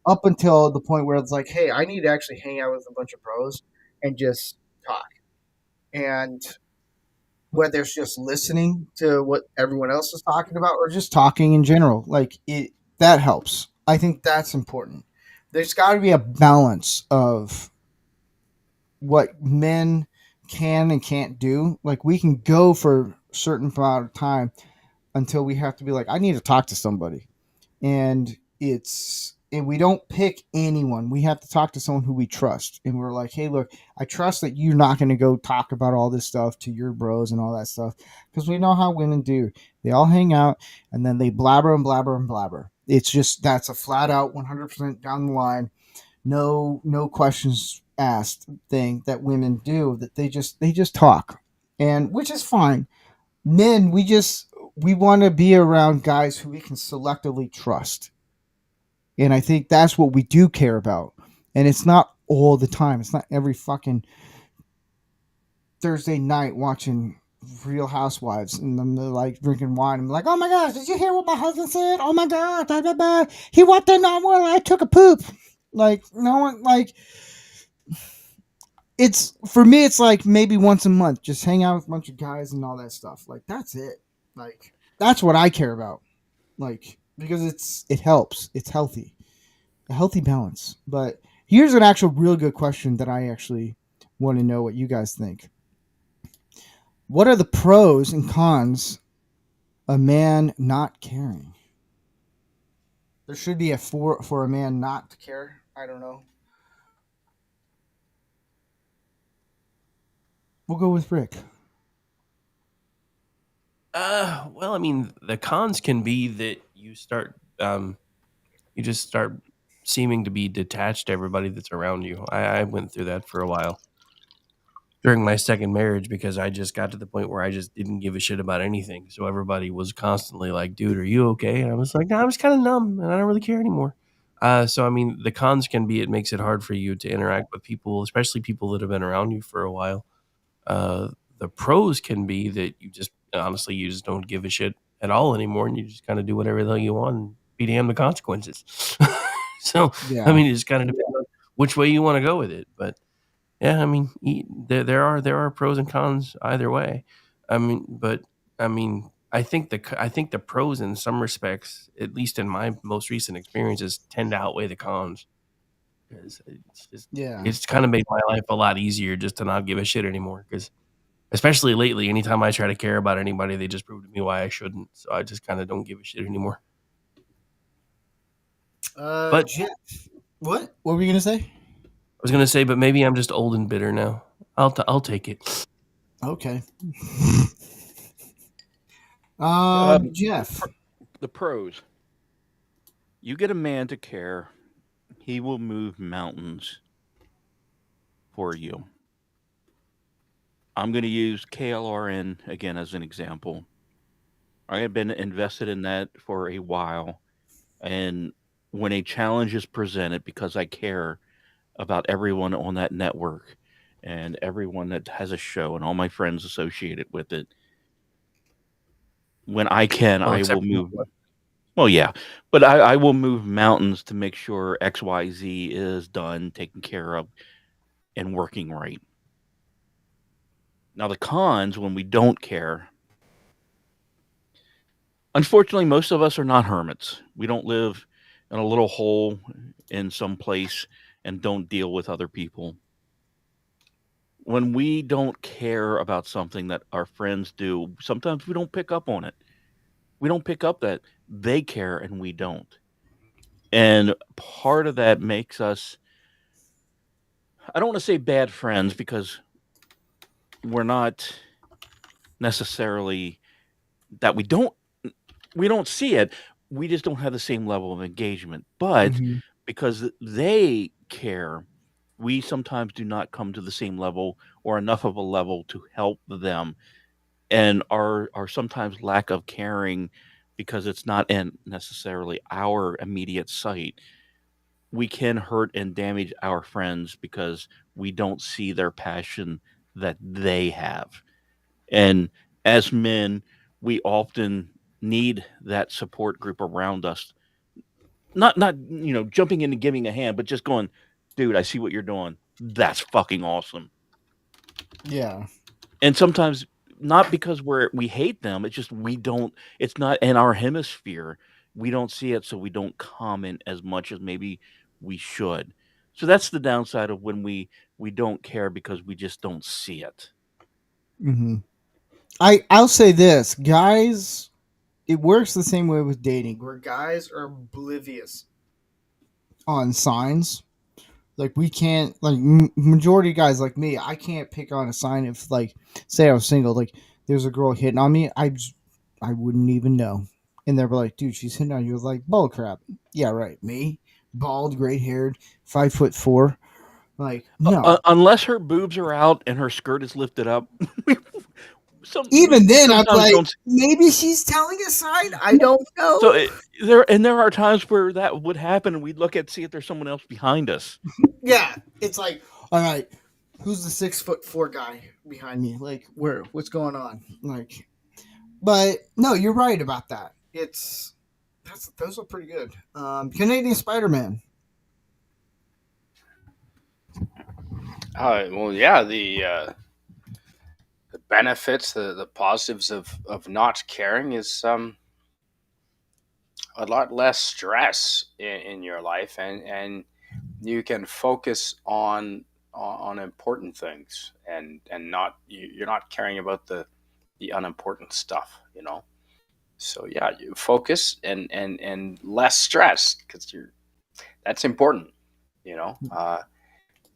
up until the point where it's like, hey, I need to actually hang out with a bunch of bros and just talk. And whether it's just listening to what everyone else is talking about or just talking in general, like that helps. I think that's important. There's got to be a balance of what men can and can't do. Like we can go for a certain amount of time until we have to be like, I need to talk to somebody. And we don't pick anyone. We have to talk to someone who we trust. And we're like, hey, look, I trust that you're not going to go talk about all this stuff to your bros and all that stuff. Because we know how women do. They all hang out and then they blabber and blabber and blabber. It's just, that's a flat out 100% down the line. No questions asked thing that women do, that they just talk. And which is fine. Men, we want to be around guys who we can selectively trust. And I think that's what we do care about. And it's not all the time. It's not every fucking Thursday night watching Real Housewives and them like drinking wine. I'm like, oh my gosh, did you hear what my husband said? Oh my God, blah, blah, blah. He walked in on while I took a poop. Like, no one, like, it's, for me, it's like maybe once a month, just hang out with a bunch of guys and all that stuff. Like, that's it. Like, that's what I care about. Like, because it helps. It's healthy. A healthy balance. But here's an actual real good question that I actually want to know what you guys think. What are the pros and cons of man not caring? There should be a for a man not to care. I don't know. We'll go with Rick. Well, I mean, the cons can be that you just start seeming to be detached to everybody that's around you. I went through that for a while during my second marriage because I just got to the point where I just didn't give a shit about anything. So everybody was constantly like, dude, are you okay? And I was like, no, I'm just kind of numb and I don't really care anymore. So, I mean, the cons can be it makes it hard for you to interact with people, especially people that have been around you for a while. The pros can be that you just don't give a shit at all anymore, and you just kind of do whatever the hell you want and be damned the consequences. So, yeah. I mean, it just kind of depends on which way you want to go with it. But yeah, I mean, there are pros and cons either way. I think the pros in some respects, at least in my most recent experiences, tend to outweigh the cons. Because it's kind of made my life a lot easier just to not give a shit anymore. Because especially lately, anytime I try to care about anybody, they just prove to me why I shouldn't. So I just kind of don't give a shit anymore. But Jeff, what were we gonna say? I was gonna say, but maybe I'm just old and bitter now. I'll take it. Okay. Jeff. The pros. You get a man to care, he will move mountains for you. I'm going to use KLRN again as an example. I have been invested in that for a while. And when a challenge is presented, because I care about everyone on that network and everyone that has a show and all my friends associated with it, when I can, Well, I except will move. Well, yeah, but I will move mountains to make sure XYZ is done, taken care of, and working right. Now, the cons, when we don't care, unfortunately, most of us are not hermits. We don't live in a little hole in some place and don't deal with other people. When we don't care about something that our friends do, sometimes we don't pick up on it. We don't pick up that they care and we don't. And part of that makes us, I don't want to say bad friends because we're not necessarily that we don't see it. We just don't have the same level of engagement. But Mhm. because they care, we sometimes do not come to the same level or enough of a level to help them. And our sometimes lack of caring because it's not in necessarily our immediate sight, we can hurt and damage our friends because we don't see their passion that they have. And as men, we often need that support group around us. Not jumping in and giving a hand, but just going, dude, I see what you're doing. That's fucking awesome. Yeah. And sometimes not because we hate them, it's just we don't it's not in our hemisphere. We don't see it, so we don't comment as much as maybe we should. So that's the downside of when we don't care because we just don't see it. Mm-hmm. I'll say this, guys. It works the same way with dating, where guys are oblivious on signs. Like we can't, like majority of guys like me, I can't pick on a sign if, like, say I was single, like there's a girl hitting on me, I wouldn't even know. And they're like, dude, she's hitting on you. Like, bull crap. Yeah, right. Me, bald, gray haired, 5'4". Like, no. Unless her boobs are out and her skirt is lifted up. Even We then, I'm sometimes like, don't. maybe she's telling a sign. I don't know. So there are times where that would happen, and we'd look at see if there's someone else behind us. Yeah, it's like, all right, who's the 6'4" guy behind me? Like, what's going on? Like, but no, you're right about that. Those are pretty good. Canadian Spider-Man. Well, yeah, the benefits, the positives of not caring is a lot less stress in your life, and you can focus on important things, and not you're not caring about the unimportant stuff, you know. So yeah, you focus and less stress because you're that's important, you know.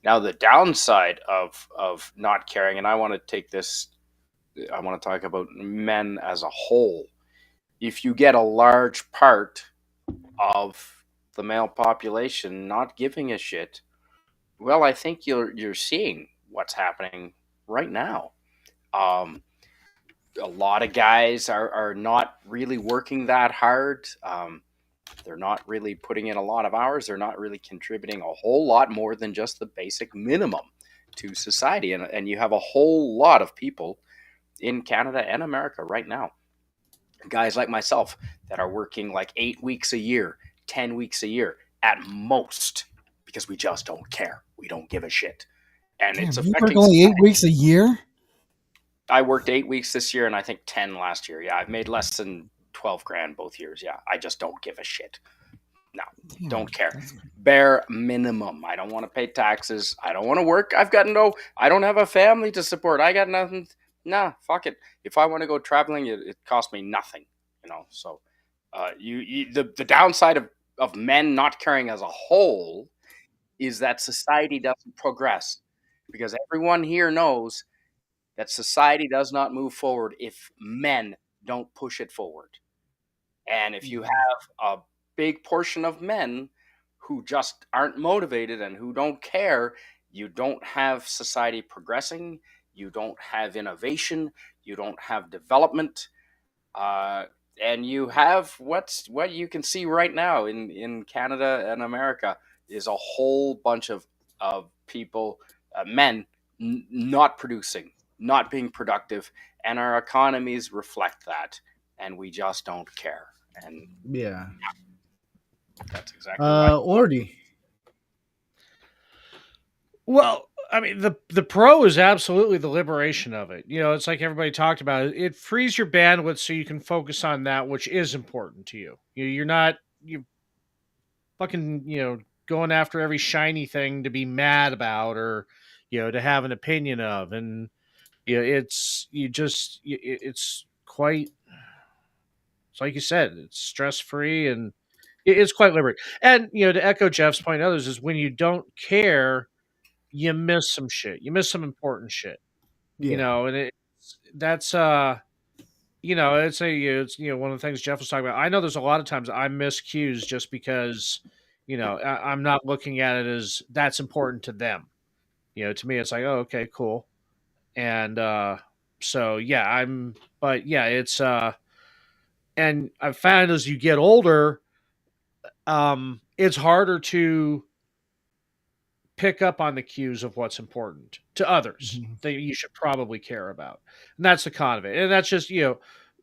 Now the downside of not caring, and I want to take this, I want to talk about men as a whole. If you get a large part of the male population not giving a shit, well, I think you're seeing what's happening right now. Um, a lot of guys are not really working that hard. They're not really putting in a lot of hours. They're not really contributing a whole lot more than just the basic minimum to society. And you have a whole lot of people in Canada and America right now, guys like myself, that are working like 8 weeks a year, 10 weeks a year at most, because we just don't care. We don't give a shit. And Damn, it's you work affecting only society. 8 weeks a year. I worked 8 weeks this year and I think 10 last year. Yeah, I've made less than 12 grand both years. Yeah, I just don't give a shit. No, Damn, don't care. that's- Bare minimum. I don't want to pay taxes. I don't want to work. I don't have a family to support. I got nothing. Nah, fuck it. If I want to go traveling, it costs me nothing, you know? So, the downside of men not caring as a whole is that society doesn't progress, because everyone here knows that society does not move forward if men don't push it forward. And if you have a big portion of men who just aren't motivated and who don't care, you don't have society progressing, you don't have innovation, you don't have development, and you have what you can see right now in Canada and America is a whole bunch of people, men, not producing, not being productive, and our economies reflect that, and we just don't care. And Yeah. that's exactly why. Ordy. Well, I mean, the pro is absolutely the liberation of it. You know, it's like everybody talked about it. It frees your bandwidth so you can focus on that which is important to you. You're not you fucking going after every shiny thing to be mad about or to have an opinion of. And it's quite. It's like you said, it's stress free and it's quite liberating. And to echo Jeff's point, and others is when you don't care, you miss some shit. You miss some important shit. Yeah. And that's it's one of the things Jeff was talking about. I know there's a lot of times I miss cues just because I'm not looking at it as that's important to them. To me it's like, oh, okay, cool. And so yeah, it's and I've found as you get older, it's harder to pick up on the cues of what's important to others that you should probably care about. And that's the con of it. And that's just,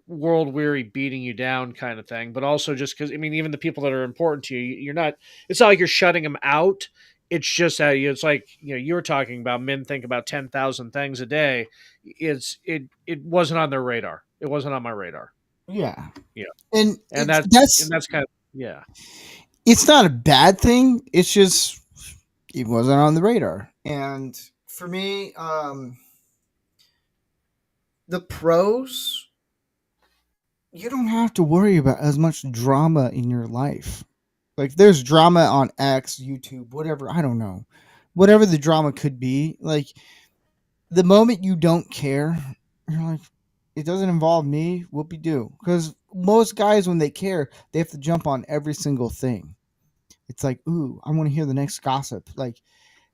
world weary beating you down kind of thing. But also just because, I mean, even the people that are important to you, it's not like you're shutting them out. It's just that it's like, you were talking about men think about 10,000 things a day. It wasn't on their radar. It wasn't on my radar. Yeah. Yeah. And that's kind of, yeah. It's not a bad thing. It's just it wasn't on the radar. And for me, the pros, you don't have to worry about as much drama in your life. Like there's drama on X, YouTube, whatever, I don't know. Whatever the drama could be, like the moment you don't care, you're like, it doesn't involve me, whoopie-doo. Because most guys, when they care, they have to jump on every single thing. It's like, ooh, I want to hear the next gossip. Like,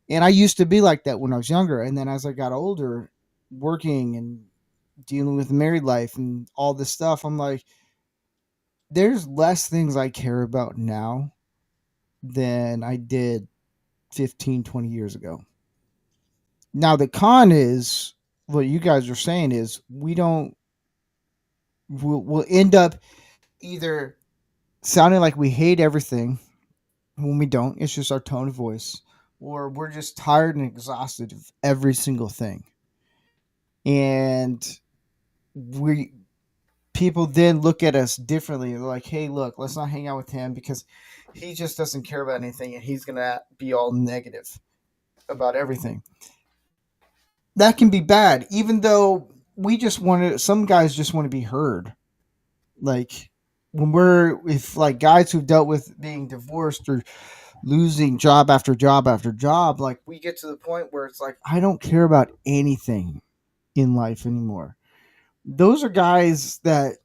and I used to be like that when I was younger. And then as I got older, working and dealing with married life and all this stuff, I'm like, there's less things I care about now than I did 15, 20 years ago. Now, the con is what you guys are saying is we'll end up either sounding like we hate everything when we don't. It's just our tone of voice, or we're just tired and exhausted of every single thing. And people then look at us differently. They're like, hey, look, let's not hang out with him because he just doesn't care about anything and he's going to be all negative about everything. That can be bad, even though some guys just want to be heard. Like if like guys who've dealt with being divorced or losing job after job after job, like we get to the point where it's like, I don't care about anything in life anymore. Those are guys that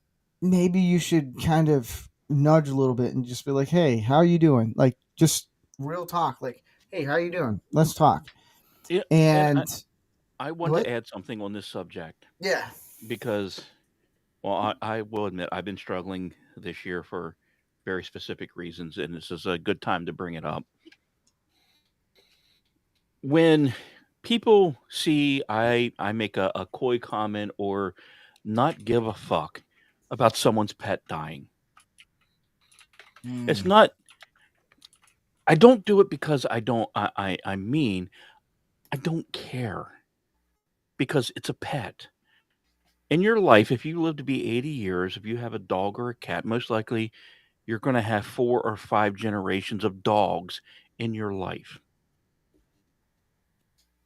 maybe you should kind of nudge a little bit and just be like, hey, how are you doing? Like just real talk. Like, hey, how are you doing? Let's talk. Yeah, and I want to add something on this subject. Yeah. Because, well, I will admit I've been struggling this year for very specific reasons, and this is a good time to bring it up. When people see I make a coy comment or not give a fuck about someone's pet dying, it's not. I don't do it because I don't. I mean, I don't care because it's a pet. in your life, if you live to be 80 years, if you have a dog or a cat, most likely you're going to have 4 or 5 generations of dogs in your life.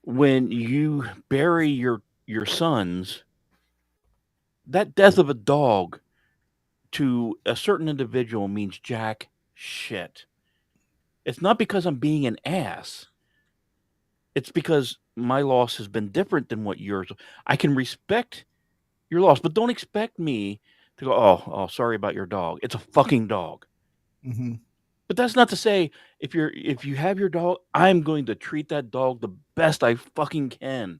When you bury your sons, that death of a dog to a certain individual means jack shit. It's not because I'm being an ass. It's because my loss has been different than what yours. I can respect your loss, but don't expect me to go, oh, sorry about your dog. It's a fucking dog. Mm-hmm. But that's not to say if you have your dog, I'm going to treat that dog the best I fucking can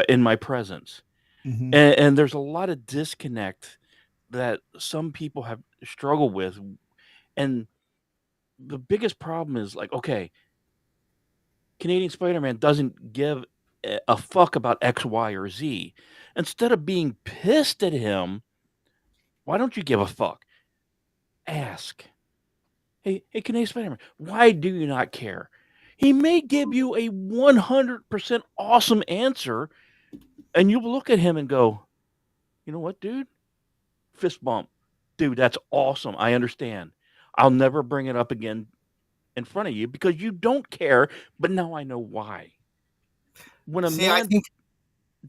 in my presence. Mm-hmm. And there's a lot of disconnect that some people have struggled with. And the biggest problem is like, okay, Canadian Spider-Man doesn't give a fuck about X, Y, or Z. Instead of being pissed at him, why don't you give a fuck? Ask. Hey, Canadian Spider-Man, why do you not care? He may give you a 100% awesome answer, and you look at him and go, you know what, dude? Fist bump. Dude, that's awesome. I understand. I'll never bring it up again in front of you because you don't care, but now I know why. When a See, I man think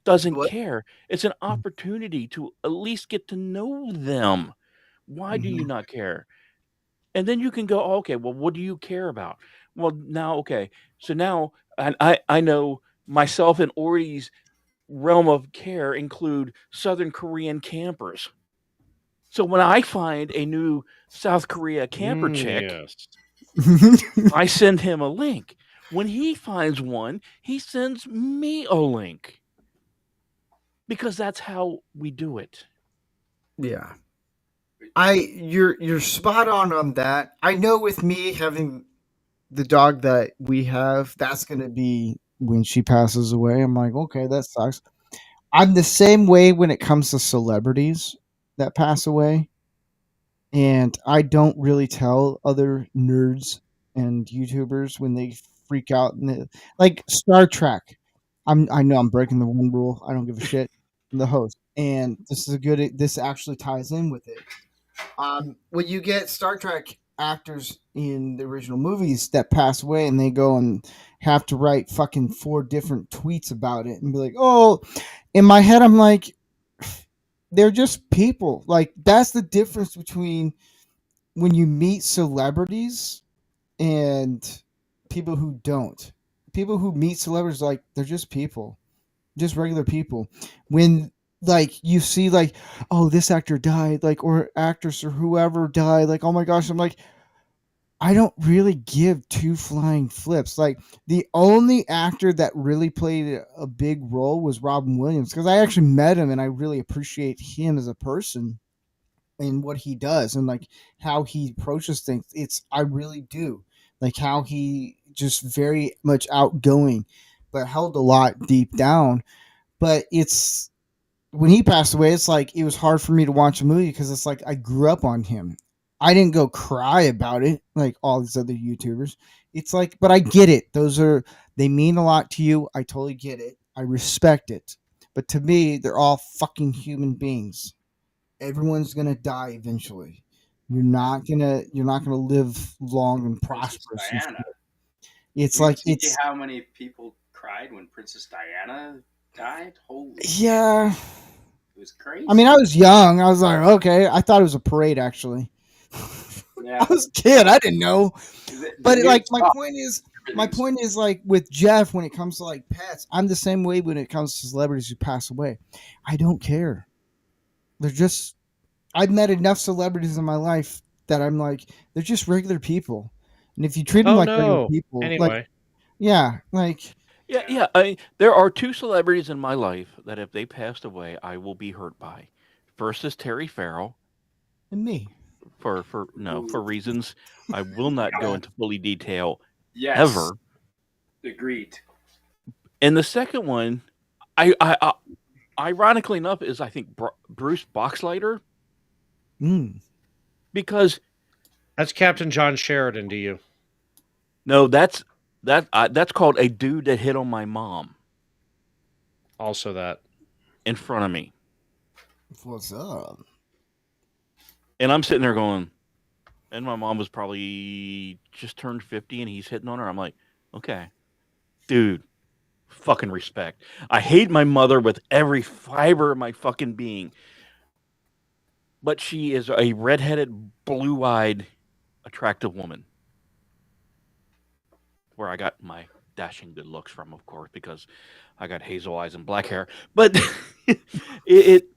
doesn't what. care, it's an opportunity to at least get to know them. Why do you Mm-hmm. not care? And then you can go, "Oh, okay, well, what do you care about? Well, now, okay, so now I know myself and Ori's realm of care include Southern Korean campers. So when I find a new South Korea camper chick, Yes. I send him a link. When he finds one, he sends me a link because that's how we do it. Yeah. You're spot on that. I know with me having the dog that we have, that's gonna be when she passes away. I'm like, okay, that sucks. I'm the same way when it comes to celebrities that pass away, and I don't really tell other nerds and YouTubers when they freak out. Like Star Trek, I know I'm breaking the one rule. I don't give a shit. I'm the host, and this is a good. This actually ties in with it. When you get Star Trek actors in the original movies that pass away and they go and have to write fucking 4 different tweets about it and be like, oh, in my head, I'm like, they're just people. Like, that's the difference between when you meet celebrities and people who don't. People who meet celebrities, like, they're just people, just regular people. When like you see like, oh, this actor died, like, or actress or whoever died, like, oh my gosh, I'm like, I don't really give 2 flying flips. Like, the only actor that really played a big role was Robin Williams, because I actually met him and I really appreciate him as a person and what he does and like how he approaches things. I really do like how he just very much outgoing, but held a lot deep down. But it's when he passed away, it's like it was hard for me to watch a movie because it's like I grew up on him. I didn't go cry about it like all these other YouTubers. It's like, but I get it. They mean a lot to you. I totally get it. I respect it. But to me, they're all fucking human beings. Everyone's gonna die eventually. You're not gonna live long and Princess prosperous and Diana. shit. It's You like see it's how many people cried when Princess Diana died? Holy shit. yeah. It was crazy. I mean, I was young. I was like, okay. I thought it was a parade actually. Yeah. I was a kid. I didn't know. But news like my stopped. point is like with Jeff when it comes to like pets, I'm the same way when it comes to celebrities who pass away. I don't care. They're just I've met enough celebrities in my life that I'm like they're just regular people. And if you treat them Oh like regular no. people, like Anyway, yeah, like Yeah. There are 2 celebrities in my life that if they passed away, I will be hurt by. First is Terry Farrell and me. for reasons I will not go into fully detail Yes. ever. Agreed. And the second one, I ironically enough, is I think Bruce Boxleiter Mm. because that's Captain John Sheridan to you. no, that's called a dude that hit on my mom. Also that. in front of me. What's up? And I'm sitting there going, and my mom was probably just turned 50 and he's hitting on her. I'm like, okay, dude, fucking respect. I hate my mother with every fiber of my fucking being. But she is a redheaded, blue eyed, attractive woman. Where I got my dashing good looks from, of course, because I got hazel eyes and black hair. But it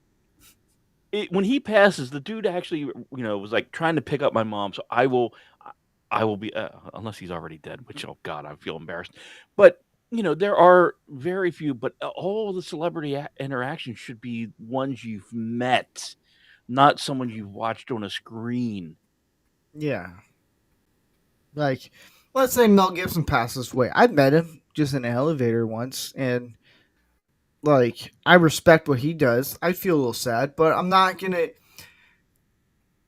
when he passes, the dude actually, was like trying to pick up my mom. So I will be, unless he's already dead, which, oh God, I feel embarrassed. But, there are very few, but all the celebrity interactions should be ones you've met, not someone you've watched on a screen. Yeah. Like, let's say Mel Gibson passes away. I met him just in an elevator once, and like, I respect what he does. I feel a little sad, but I'm not gonna.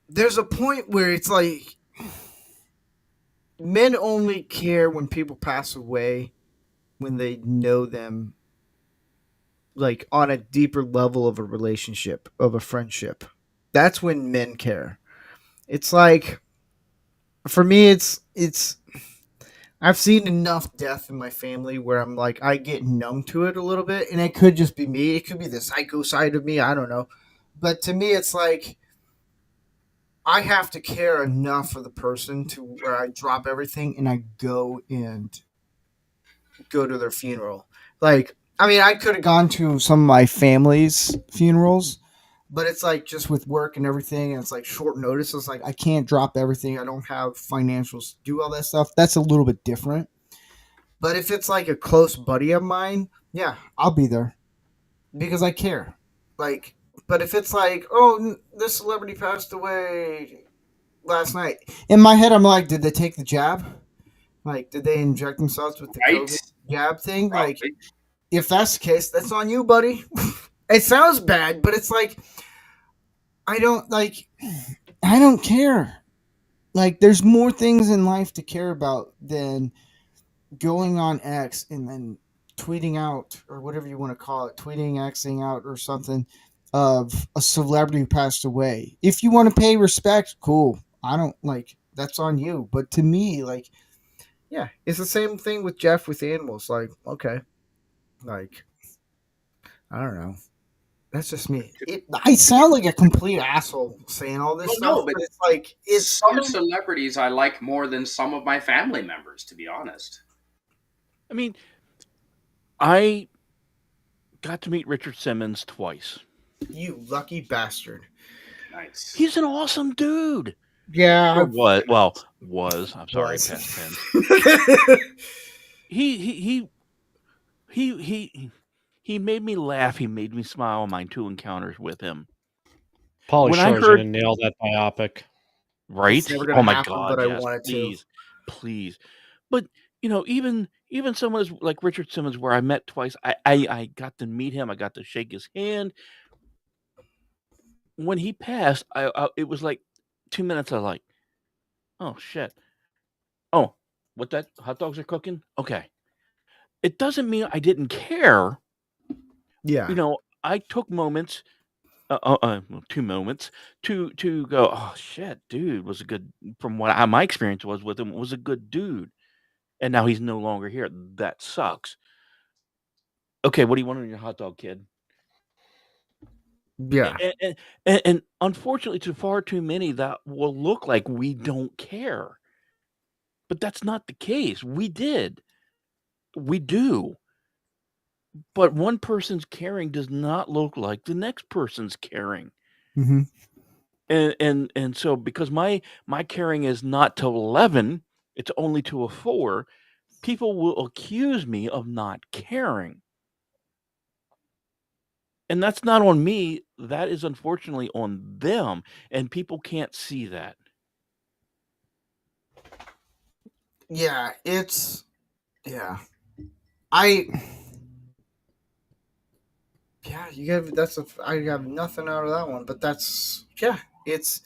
There's a point where it's like men only care when people pass away when they know them, like on a deeper level of a relationship, of a friendship. That's when men care. It's like, for me, it's I've seen enough death in my family where I'm like, I get numb to it a little bit, and it could just be me. It could be the psycho side of me. I don't know. But to me, it's like I have to care enough for the person to where I drop everything and I go to their funeral. Like, I mean, I could have gone to some of my family's funerals, but it's like just with work and everything, and it's like short notice. It's like I can't drop everything. I don't have financials to do all that stuff. That's a little bit different. But if it's like a close buddy of mine, yeah, I'll be there because I care. Like, but if it's like, oh, this celebrity passed away last night, in my head, I'm like, did they take the jab? Like, did they inject themselves with the Right? COVID jab thing? Probably. Like, if that's the case, that's on you, buddy. It sounds bad, but it's like, I don't care. Like, there's more things in life to care about than going on X and then tweeting out, or whatever you want to call it, tweeting, Xing out or something of a celebrity who passed away. If you want to pay respect, cool. I don't like, that's on you. But to me, like, yeah, it's the same thing with Jeff with animals. Like, okay, like, I don't know. That's just me. I sound like a complete asshole saying all this Well, stuff, no, but but it's like, it's some celebrities I like more than some of my family members, to be honest. I mean, I got to meet Richard Simmons twice. You lucky bastard. Nice. He's an awesome dude. Yeah. Or was. Well, was. I'm sorry, Was. past tense. He made me laugh. He made me smile on my 2 encounters with him. Pauly When I Shore's heard- gonna nail that biopic. Right? It's never gonna Oh my happen, God! but I yes, want it to. please. But even someone like Richard Simmons, where I met twice, I got to meet him. I got to shake his hand. When he passed, it was like 2 minutes. I was like, oh shit. Oh, what that hot dogs are cooking? Okay. It doesn't mean I didn't care. Yeah. I took moments, 2 moments to go, oh shit, dude was a good, from how my experience was with him, was a good dude. And now he's no longer here. That sucks. Okay, what do you want on your hot dog, kid? Yeah. And unfortunately, to far too many, that will look like we don't care. But that's not the case. We did. We do. But one person's caring does not look like the next person's caring. Mm-hmm. And so, because my caring is not to 11, it's only to a 4, people will accuse me of not caring. And that's not on me. That is unfortunately on them. And people can't see that. Yeah, it's, yeah. I have nothing out of that one, but that's, yeah, it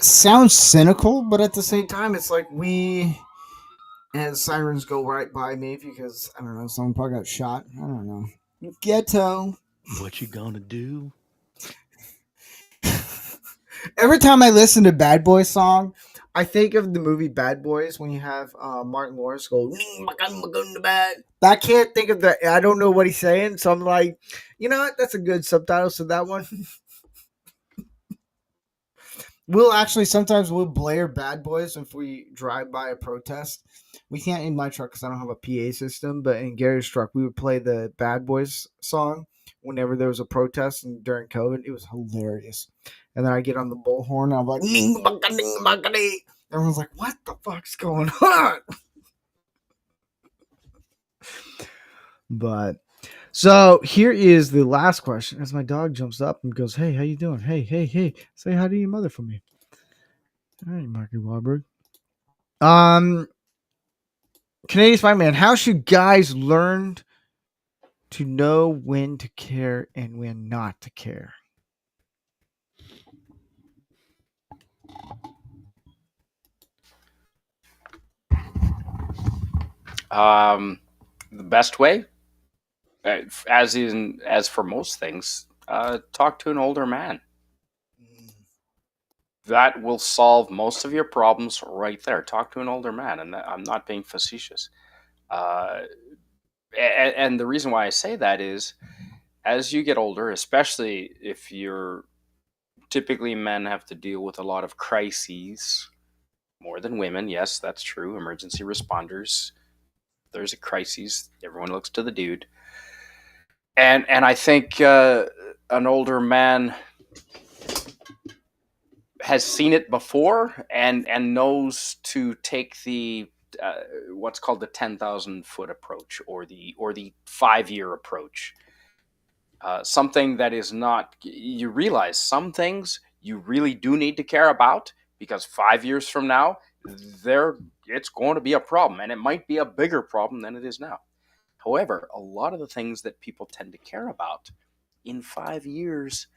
sounds cynical, but at the same time, it's like as sirens go right by me because, I don't know, someone probably got shot. I don't know. Ghetto. What you gonna do? Every time I listen to Bad Boys song, I think of the movie Bad Boys when you have Martin Lawrence go. I can't think of that. I don't know what he's saying, so I'm like, you know what? That's a good subtitle. So that one, sometimes we'll blare Bad Boys if we drive by a protest. We can't in my truck because I don't have a PA system, but in Gary's truck we would play the Bad Boys song whenever there was a protest and during COVID. It was hilarious. And then I get on the bullhorn and I'm like, everyone's like, what the fuck's going on? But so here is the last question. As my dog jumps up and goes, hey, how you doing? Hey, say hi to your mother for me. All right, Marky Wahlberg. Canadian Spy Man, how should guys learn to know when to care and when not to care? The best way, as for most things, talk to an older man. That will solve most of your problems right there. Talk to an older man, and I'm not being facetious. And the reason why I say that is, as you get older, especially if you're typically men have to deal with a lot of crises more than women. Yes, that's true. Emergency responders. There's a crisis. Everyone looks to the dude. And I think an older man has seen it before and knows to take the what's called the 10,000 foot approach or the 5-year approach. Something that is not, you realize some things you really do need to care about because 5 years from now, it's going to be a problem, and it might be a bigger problem than it is now. However, a lot of the things that people tend to care about in 5 years,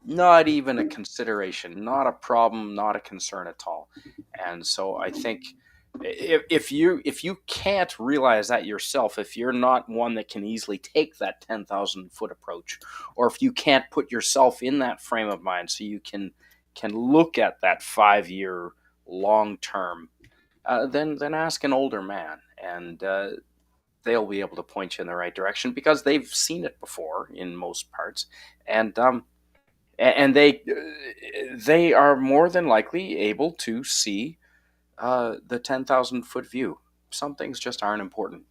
not even a consideration, not a problem, not a concern at all. And so I think if you can't realize that yourself, if you're not one that can easily take that 10,000 foot approach, or if you can't put yourself in that frame of mind so you can look at that 5-year long term, then ask an older man, and they'll be able to point you in the right direction because they've seen it before in most parts, and they are more than likely able to see the 10,000 foot view. Some things just aren't important.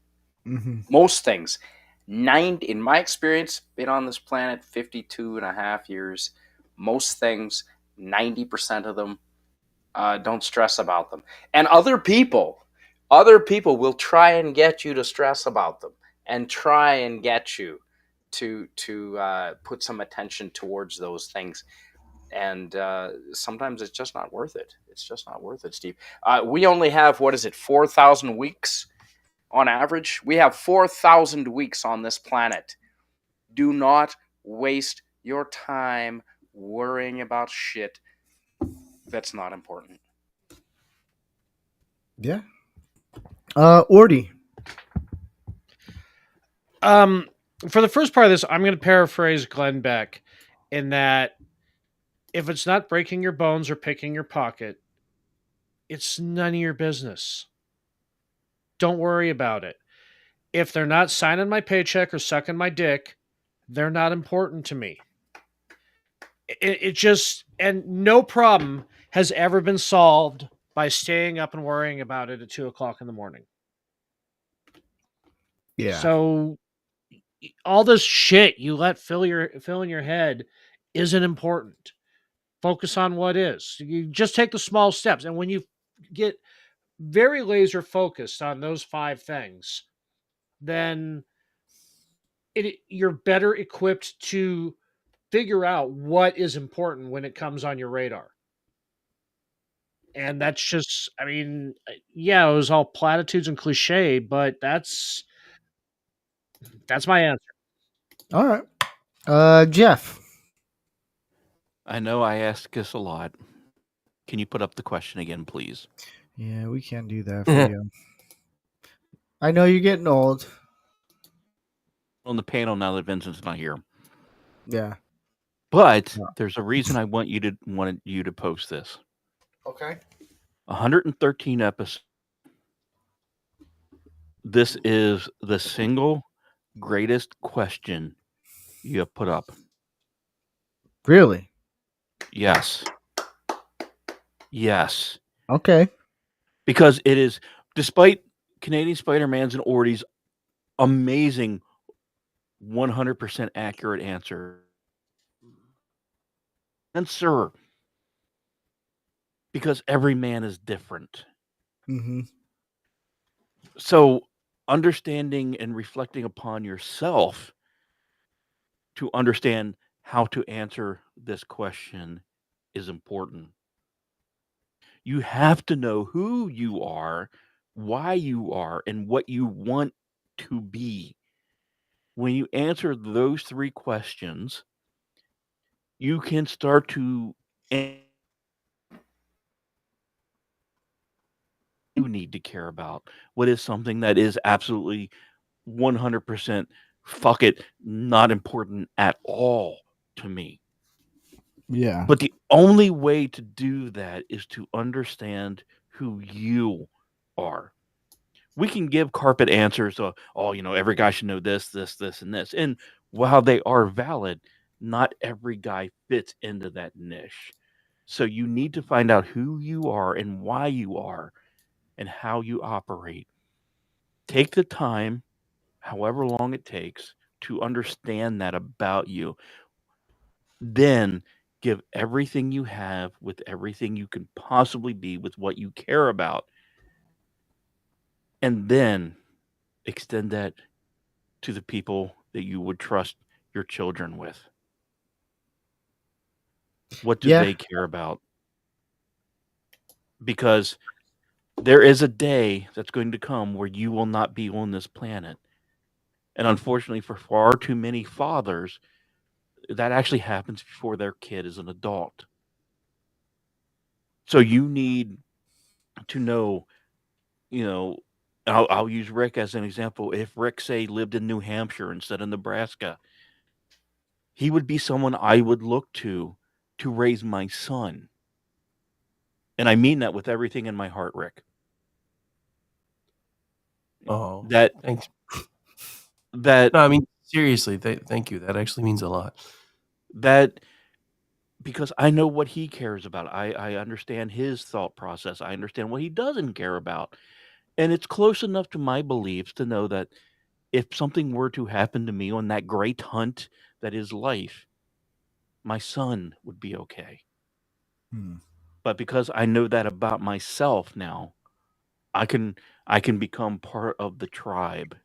Mm-hmm. Most things. In my experience, been on this planet 52 and a half years, most things, 90% of them, don't stress about them. And other people will try and get you to stress about them and try and get you to put some attention towards those things. And sometimes it's just not worth it. It's just not worth it, Steve. We only have, 4,000 weeks on average? We have 4,000 weeks on this planet. Do not waste your time worrying about shit that's not important. Yeah. Ordy. For the first part of this, I'm going to paraphrase Glenn Beck in that if it's not breaking your bones or picking your pocket, it's none of your business. Don't worry about it. If they're not signing my paycheck or sucking my dick, they're not important to me. It just, and no problem has ever been solved by staying up and worrying about it at 2:00 in the morning. Yeah. So all this shit you let fill in your head isn't important. Focus on what is. You just take the small steps. And when you get very laser focused on those 5 things, then you're better equipped to figure out what is important when it comes on your radar. And that's just, I mean, yeah, it was all platitudes and cliche, but that's my answer. All right. Jeff. I know I ask this a lot. Can you put up the question again, please? Yeah, we can't do that for you. I know you're getting old. on the panel now that Vincent's not here. Yeah. But there's a reason I wanted you to post this. Okay. 113 episodes. This is the single greatest question you have put up. Really? Yes. Yes. Okay. Because it is, despite Canadian Spider-Man's and Orty's amazing 100% accurate answer, because every man is different. Mm-hmm. So understanding and reflecting upon yourself to understand how to answer this question is important. You have to know who you are, why you are, and what you want to be. When you answer those 3 questions, you can start to you need to care about. What is something that is absolutely 100% fuck it, not important at all to me. Yeah. But the only way to do that is to understand who you are. We can give carpet answers of, every guy should know this, this, this, and this. And while they are valid, not every guy fits into that niche. So you need to find out who you are and why you are and how you operate. Take the time, however long it takes, to understand that about you. Then give everything you have with everything you can possibly be with what you care about. And then extend that to the people that you would trust your children with. What do they care about? Because there is a day that's going to come where you will not be on this planet. And unfortunately, for far too many fathers, that actually happens before their kid is an adult. So you need to know, I'll use Rick as an example. If Rick, say, lived in New Hampshire instead of Nebraska, he would be someone I would look to raise my son. And I mean that with everything in my heart, Rick. Oh, That thanks. that No, I mean seriously, thank you. That actually means a lot. that because I know what he cares about. I understand his thought process. I understand what he doesn't care about. And it's close enough to my beliefs to know that if something were to happen to me on that great hunt that is life, my son would be okay. But because I know that about myself now, I can become part of the tribe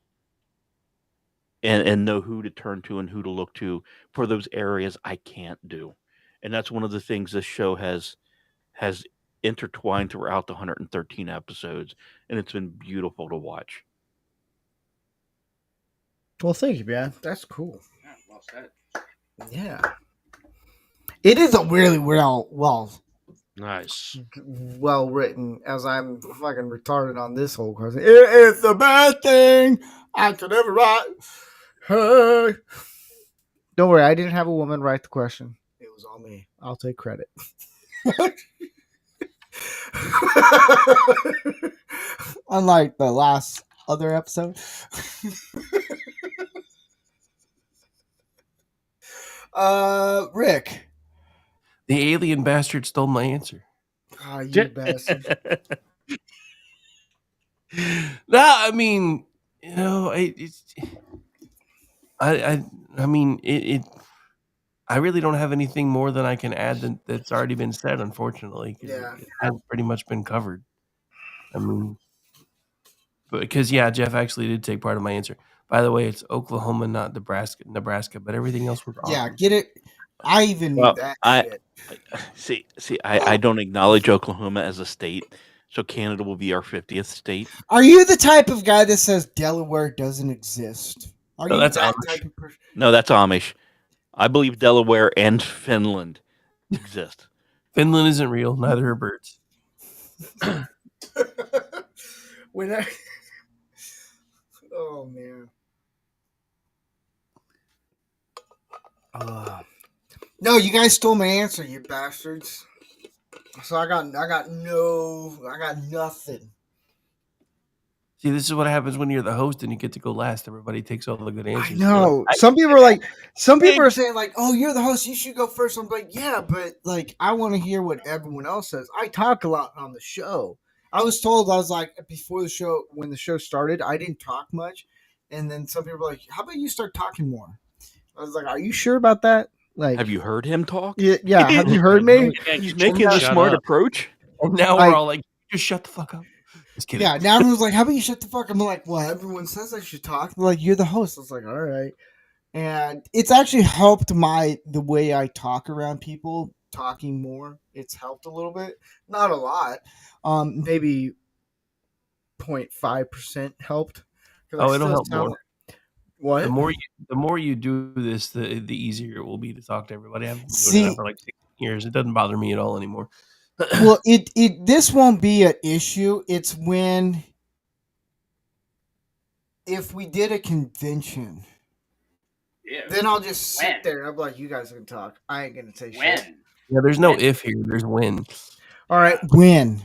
and know who to turn to and who to look to for those areas I can't do. And that's one of the things this show has intertwined throughout the 113 episodes, and it's been beautiful to watch. Well, thank you, man. That's cool. Yeah, well said. Yeah. It is a really well Nice. written, as I'm fucking retarded on this whole question. It is the best thing I could ever write. Hey. Don't worry, I didn't have a woman write the question. It was all me. I'll take credit. Unlike the last other episode. Rick. The alien bastard stole my answer. Oh, you bastard. No, I mean, I mean, I really don't have anything more than I can add that's already been said, unfortunately. Yeah. It has pretty much been covered. I mean, because Jeff actually did take part of my answer. By the way, it's Oklahoma, not Nebraska, but everything else was awesome. Yeah, get it? I even knew that shit. See, I don't acknowledge Oklahoma as a state, so Canada will be our 50th state. Are you the type of guy that says Delaware doesn't exist? Are you that's that Amish. type of person? No, that's Amish. I believe Delaware and Finland exist. Finland isn't real. Neither are birds. Oh man. No, you guys stole my answer, you bastards. So I got nothing. See, this is what happens when you're the host and you get to go last. Everybody takes all the good I answers. know. Like, Some people are saying like, "Oh, you're the host. You should go first." I'm like, "Yeah, but like, I want to hear what everyone else says." I talk a lot on the show. I was told I was like before the show when the show started, I didn't talk much, and then some people were like, "How about you start talking more?" I was like, "Are you sure about that?" Like, Have you heard him talk? Yeah. Have you heard me? He's making a smart approach. and now Like- we're all like, just shut the fuck up. Just kidding. Yeah. Now everyone's like, "How about you shut the fuck up?" I'm like, "Well, everyone says I should talk." They're like, "You're the host." I was like, "All right." And it's actually helped the way I talk around people, talking more. It's helped a little bit, not a lot. Maybe 0.5% helped. Oh, it'll help more. What? The more you do this, the easier it will be to talk to everybody. I've been doing See- that for like 6 years. It doesn't bother me at all anymore. Well, this won't be an issue. It's when if we did a convention, then I'll just sit When? there and I'll be like, "You guys can talk. I ain't gonna say shit." When? Yeah, there's no if here. There's when. All right, when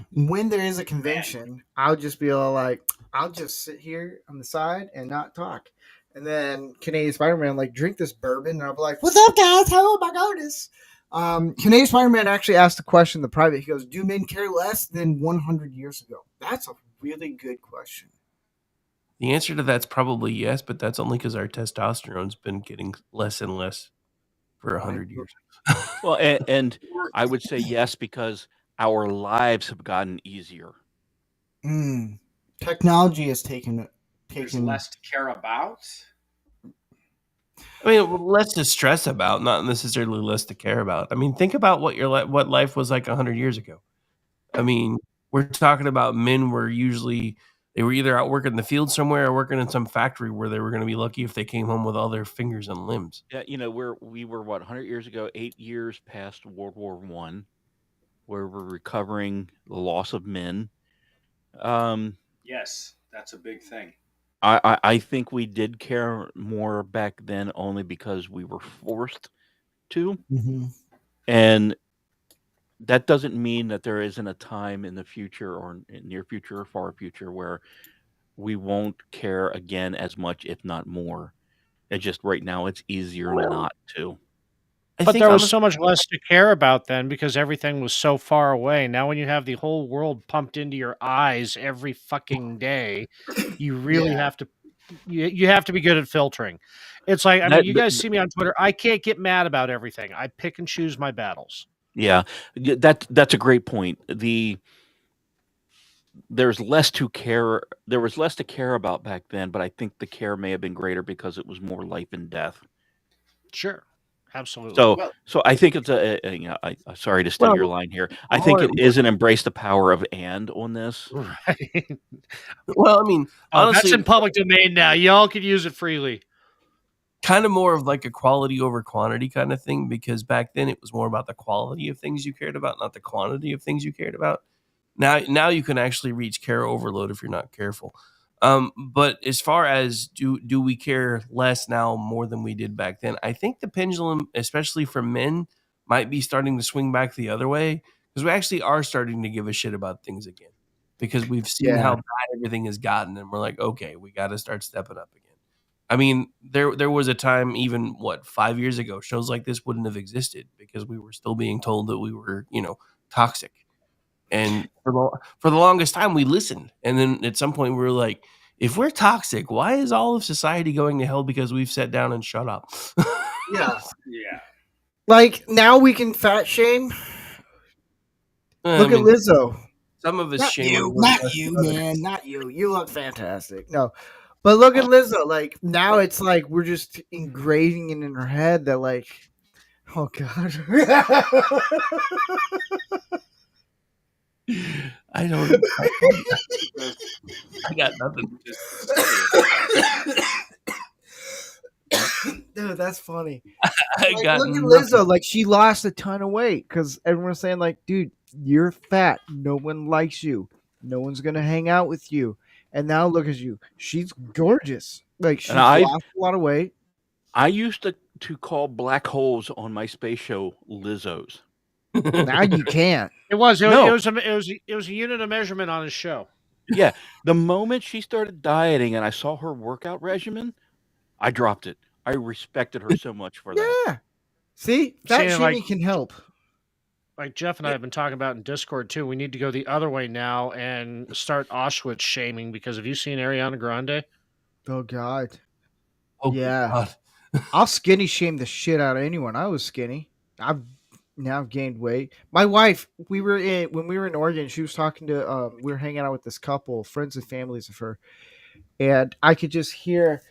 there is a convention, I'll just be all like, I'll just sit here on the side and not talk. And then Canadian Spider-Man like drink this bourbon, and I'll be like, "What's up, guys? Oh my goodness!" Canadian Spider-Man actually asked the question in the private. He goes, "Do men care less than 100 years ago?" That's a really good question. The answer to that's probably yes, but that's only because our testosterone's been getting less and less for 100 years. Well, and I would say yes because our lives have gotten easier. Technology has taken. There's less to care about. I mean, less to stress about, not necessarily less to care about. I mean, think about what what life was like 100 years ago. I mean, we're talking about men were usually they were either out working in the field somewhere or working in some factory where they were going to be lucky if they came home with all their fingers and limbs. Yeah, we were what 100 years ago, 8 years past World War I, where we're recovering the loss of men. Yes, that's a big thing. I think we did care more back then only because we were forced to. Mm-hmm. And that doesn't mean that there isn't a time in the future or near future or far future where we won't care again as much, if not more. It's just right now it's easier not to. But there was so much less to care about then because everything was so far away. Now when you have the whole world pumped into your eyes every fucking day, you really have to you have to be good at filtering. It's like, I mean, you guys see me on Twitter. I can't get mad about everything. I pick and choose my battles. Yeah, that's a great point. There's less to care. There was less to care about back then, but I think the care may have been greater because it was more life and death. Sure, absolutely. So I think it's sorry to steal your line here. I think it is an embrace the power of and on this. Right. Well, I mean, honestly, that's in public domain now. Y'all can use it freely. Kind of more of like a quality over quantity kind of thing, because back then it was more about the quality of things you cared about, not the quantity of things you cared about. Now you can actually reach care overload if you're not careful. But as far as do we care less now more than we did back then, I think the pendulum, especially for men, might be starting to swing back the other way, because we actually are starting to give a shit about things again, because we've seen how bad everything has gotten, and we're like, okay, we got to start stepping up again. I mean, there was a time, even 5 years ago, shows like this wouldn't have existed because we were still being told that we were, toxic. And for the longest time, we listened. And then at some point, we were like, if we're toxic, why is all of society going to hell because we've sat down and shut up? Yeah. Yeah. Like, now we can fat shame. Look at Lizzo. Some of us Not shame. not you, man. Not you. You look fantastic. No. But look at Lizzo. Like, now it's like we're just engraving it in her head that, like, oh, God. I got nothing. Dude, that's funny. Look at Lizzo. Like, she lost a ton of weight because everyone's saying, like, dude, you're fat. No one likes you. No one's going to hang out with you. And now look at you. She's gorgeous. Like, she's lost a lot of weight. I used to call black holes on my space show Lizzos. Now you can't. It was No. it was a unit of measurement on his show. Yeah, the moment she started dieting and I saw her workout regimen, I dropped it. I respected her so much for that. Yeah. See, fat Saying, shaming like- can help. Like Jeff and I have been talking about in Discord too. We need to go the other way now and start Auschwitz shaming, because have you seen Ariana Grande? Oh God. Oh, Yeah. God. I'll skinny shame the shit out of anyone. I was skinny. I've now gained weight. My wife, when we were in Oregon, she was talking to we were hanging out with this couple, friends and families of her, and I could just hear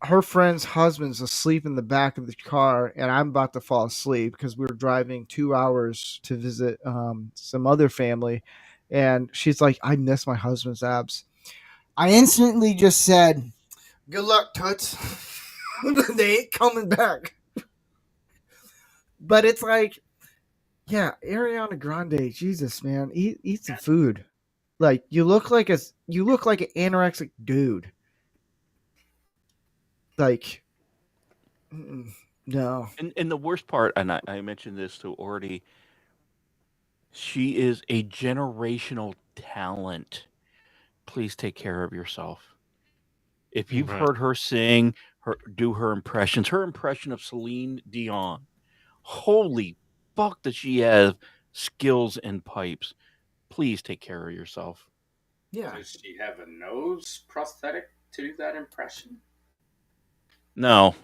her friend's husband's asleep in the back of the car, and I'm about to fall asleep because we were driving 2 hours to visit some other family, and she's like, I miss my husband's abs. I instantly just said, good luck, Toots. They ain't coming back. But it's like, yeah, Ariana Grande, Jesus, man, eat some food. Like you look like an anorexic dude. Like, no. And the worst part, and I mentioned this to Orty, she is a generational talent. Please take care of yourself. If you've Right. heard her sing, do her impressions, her impression of Celine Dion, holy fuck, does she have skills and pipes? Please take care of yourself. Yeah. Does she have a nose prosthetic to do that impression? No,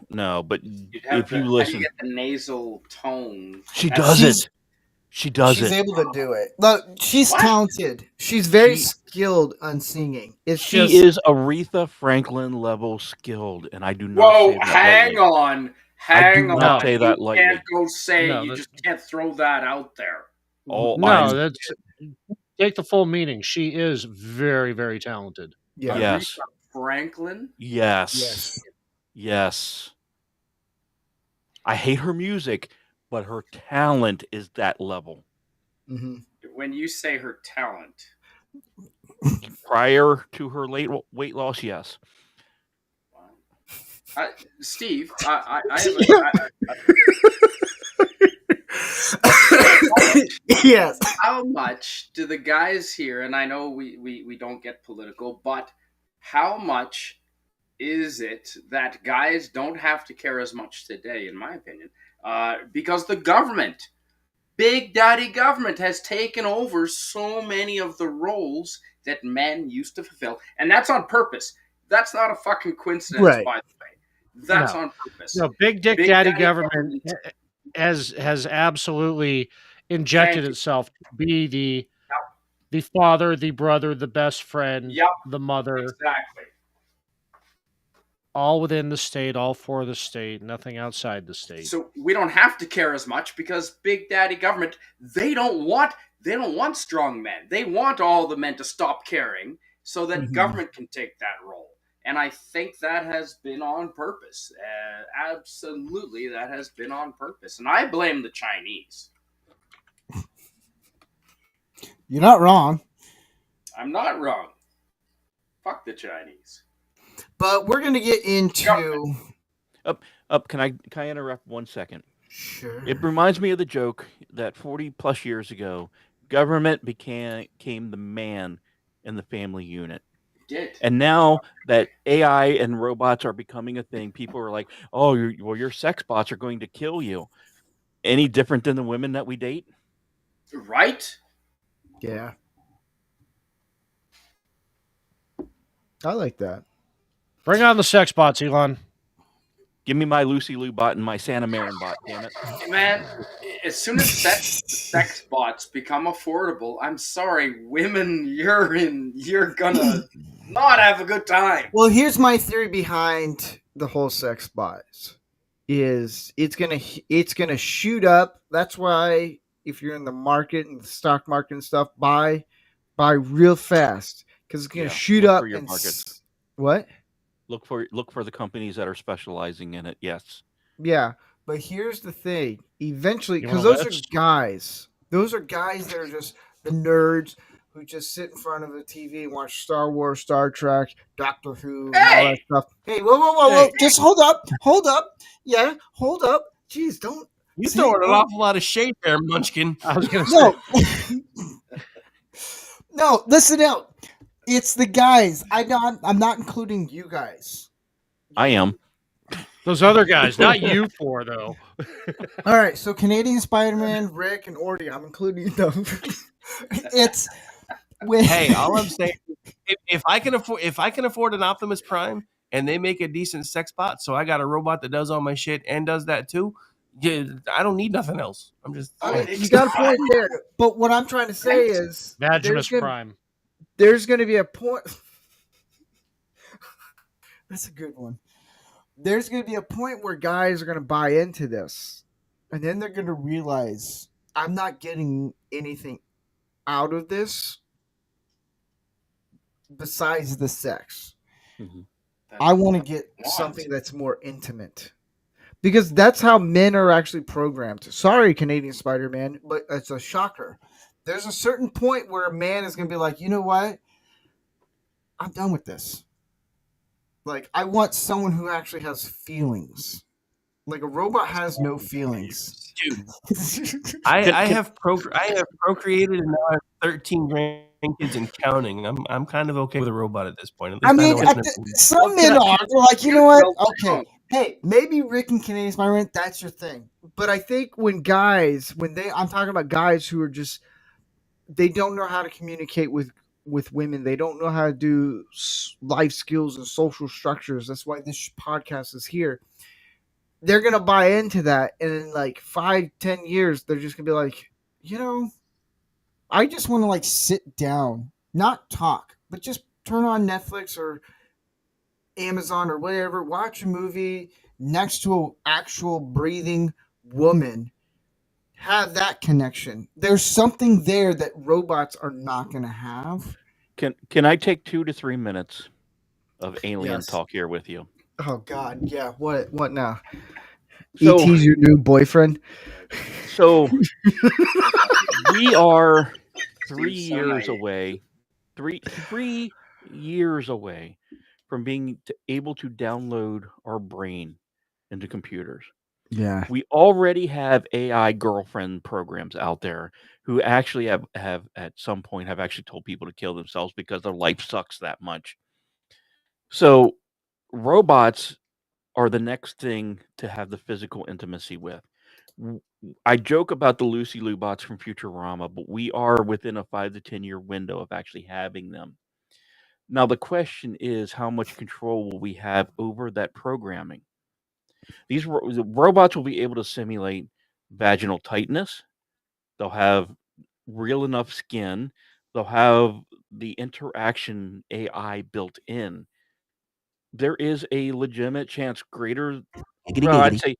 but You'd have if you how do listen, you get the nasal tone? she That's- does she's- it. She does She's it. able to do it. Look, she's What? talented. She's very She- skilled on singing. It's She just is Aretha Franklin level skilled, and I do not Whoa, say that hang lightly. on. I Hang do on. not say that You lightly. can't go say, No, you that- just can't throw that out there. Oh, No, that's take the full meaning. She is very, very talented. yeah. Yes. Franklin? Yes. I hate her music, but her talent is that level. hmm When you say her talent, Prior to her late weight loss, yes. Steve, I have Yes. how much do the guys here, and I know we don't get political, but how much is it that guys don't have to care as much today, in my opinion, because the government, Big Daddy government, has taken over so many of the roles that men used to fulfill, and that's on purpose. That's not a fucking coincidence, Right. by the way. That's No. on purpose. No, Big Dick Big Daddy Daddy government has absolutely injected Thank you. itself to be the father, the brother, the best friend, Yep. the mother, Exactly. all within the state, all for the state, nothing outside the state. So we don't have to care as much because Big Daddy government, they don't want strong men. They want all the men to stop caring so that Mhm. government can take that role. And I think that has been on purpose. Absolutely, that has been on purpose. And I blame the Chinese. You're not wrong. I'm not wrong. Fuck the Chinese. But we're going to get into. Can I interrupt 1 second? Sure. It reminds me of the joke that 40 plus years ago, government became the man in the family unit. Did. And now that AI and robots are becoming a thing, people are like, "Oh, your sex bots are going to kill you." Any different than the women that we date? Right? Yeah. I like that. Bring on the sex bots, Elon. Give me my Lucy Lou bot and my Santa Marin bot, damn it. Man, as soon as sex bots become affordable, I'm sorry, women, you're gonna not have a good time. Well, here's my theory behind the whole sex bots. Is it's gonna shoot up. That's why if you're in the market and the stock market and stuff, buy real fast because it's gonna shoot look up. for your and market. What? Look for the companies that are specializing in it. Yes. Yeah, but here's the thing. Eventually, You because wanna those list? are guys. Those are guys that are just the nerds. who just sit in front of a TV and watch Star Wars, Star Trek, Doctor Who, and all that stuff. Hey, whoa! Hey. Just hold up. Yeah, hold up. Jeez, don't. You See, throwing an no. awful lot of shade there, Munchkin. I was going to say. No, listen out. It's the guys. I'm not including you guys. I am. Those other guys, not you four, though. All right, so Canadian Spider-Man, Rick, and Orty, I'm including them. It's when Hey, all I'm saying, if I can afford an Optimus Prime and they make a decent sex bot, so I got a robot that does all my shit and does that too. Yeah, I don't need nothing else. I'm just. you got a point there. But what I'm trying to say is, Maximus Prime. there's going to be a point. That's a good one. There's going to be a point where guys are going to buy into this, and then they're going to realize I'm not getting anything out of this besides the sex. Mhm. I want to get something that's more intimate. Because that's how men are actually programmed. Sorry, Canadian Spider-Man, but it's a shocker. There's a certain point where a man is going to be like, you know what? I'm done with this. Like, I want someone who actually has feelings. Like, a robot has no feelings. Dude, I have procreated and now I have 13 grandkids and counting. I'm kind of okay with a robot at this point. At least I mean, know it's some men are. They're like, you know what? Okay. Hey, maybe Rick and Canadian Spider-Man, that's your thing. But I think I'm talking about guys who are just, they don't know how to communicate with women. They don't know how to do life skills and social structures. That's why this podcast is here. They're going to buy into that. And in like 5-10 years, they're just going to be like, you know, I just want to like sit down, not talk, but just turn on Netflix or Amazon or whatever, watch a movie next to an actual breathing woman. Have that connection. There's something there that robots are not going to have. Can I take 2 to 3 minutes of alien Yes. talk here with you? Oh God, yeah. What now? So- ET's your new boyfriend. So we are 3 Dude, so years naive. away. 3 years away from being able to download our brain into computers. Yeah. We already have AI girlfriend programs out there who actually have at some point have actually told people to kill themselves because their life sucks that much. So robots are the next thing to have the physical intimacy with. I joke about the Lucy Lou bots from Futurama, but we are within a 5 to 10 year window of actually having them. Now the question is, how much control will we have over that programming? These the robots will be able to simulate vaginal tightness. They'll have real enough skin. They'll have the interaction AI built in. There is a legitimate chance greater, well, I'd say,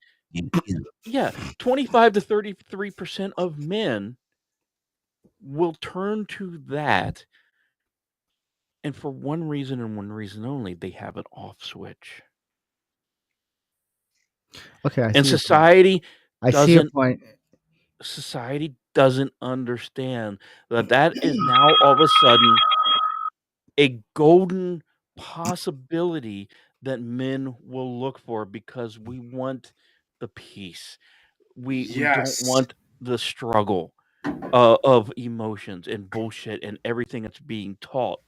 yeah, 25 to 33% of men will turn to that. And for one reason and one reason only, they have an off switch. Okay. And society I see your doesn't point. society doesn't understand that is now all of a sudden a golden possibility that men will look for because we want the peace. We Yes. don't want the struggle of emotions and bullshit and everything that's being taught.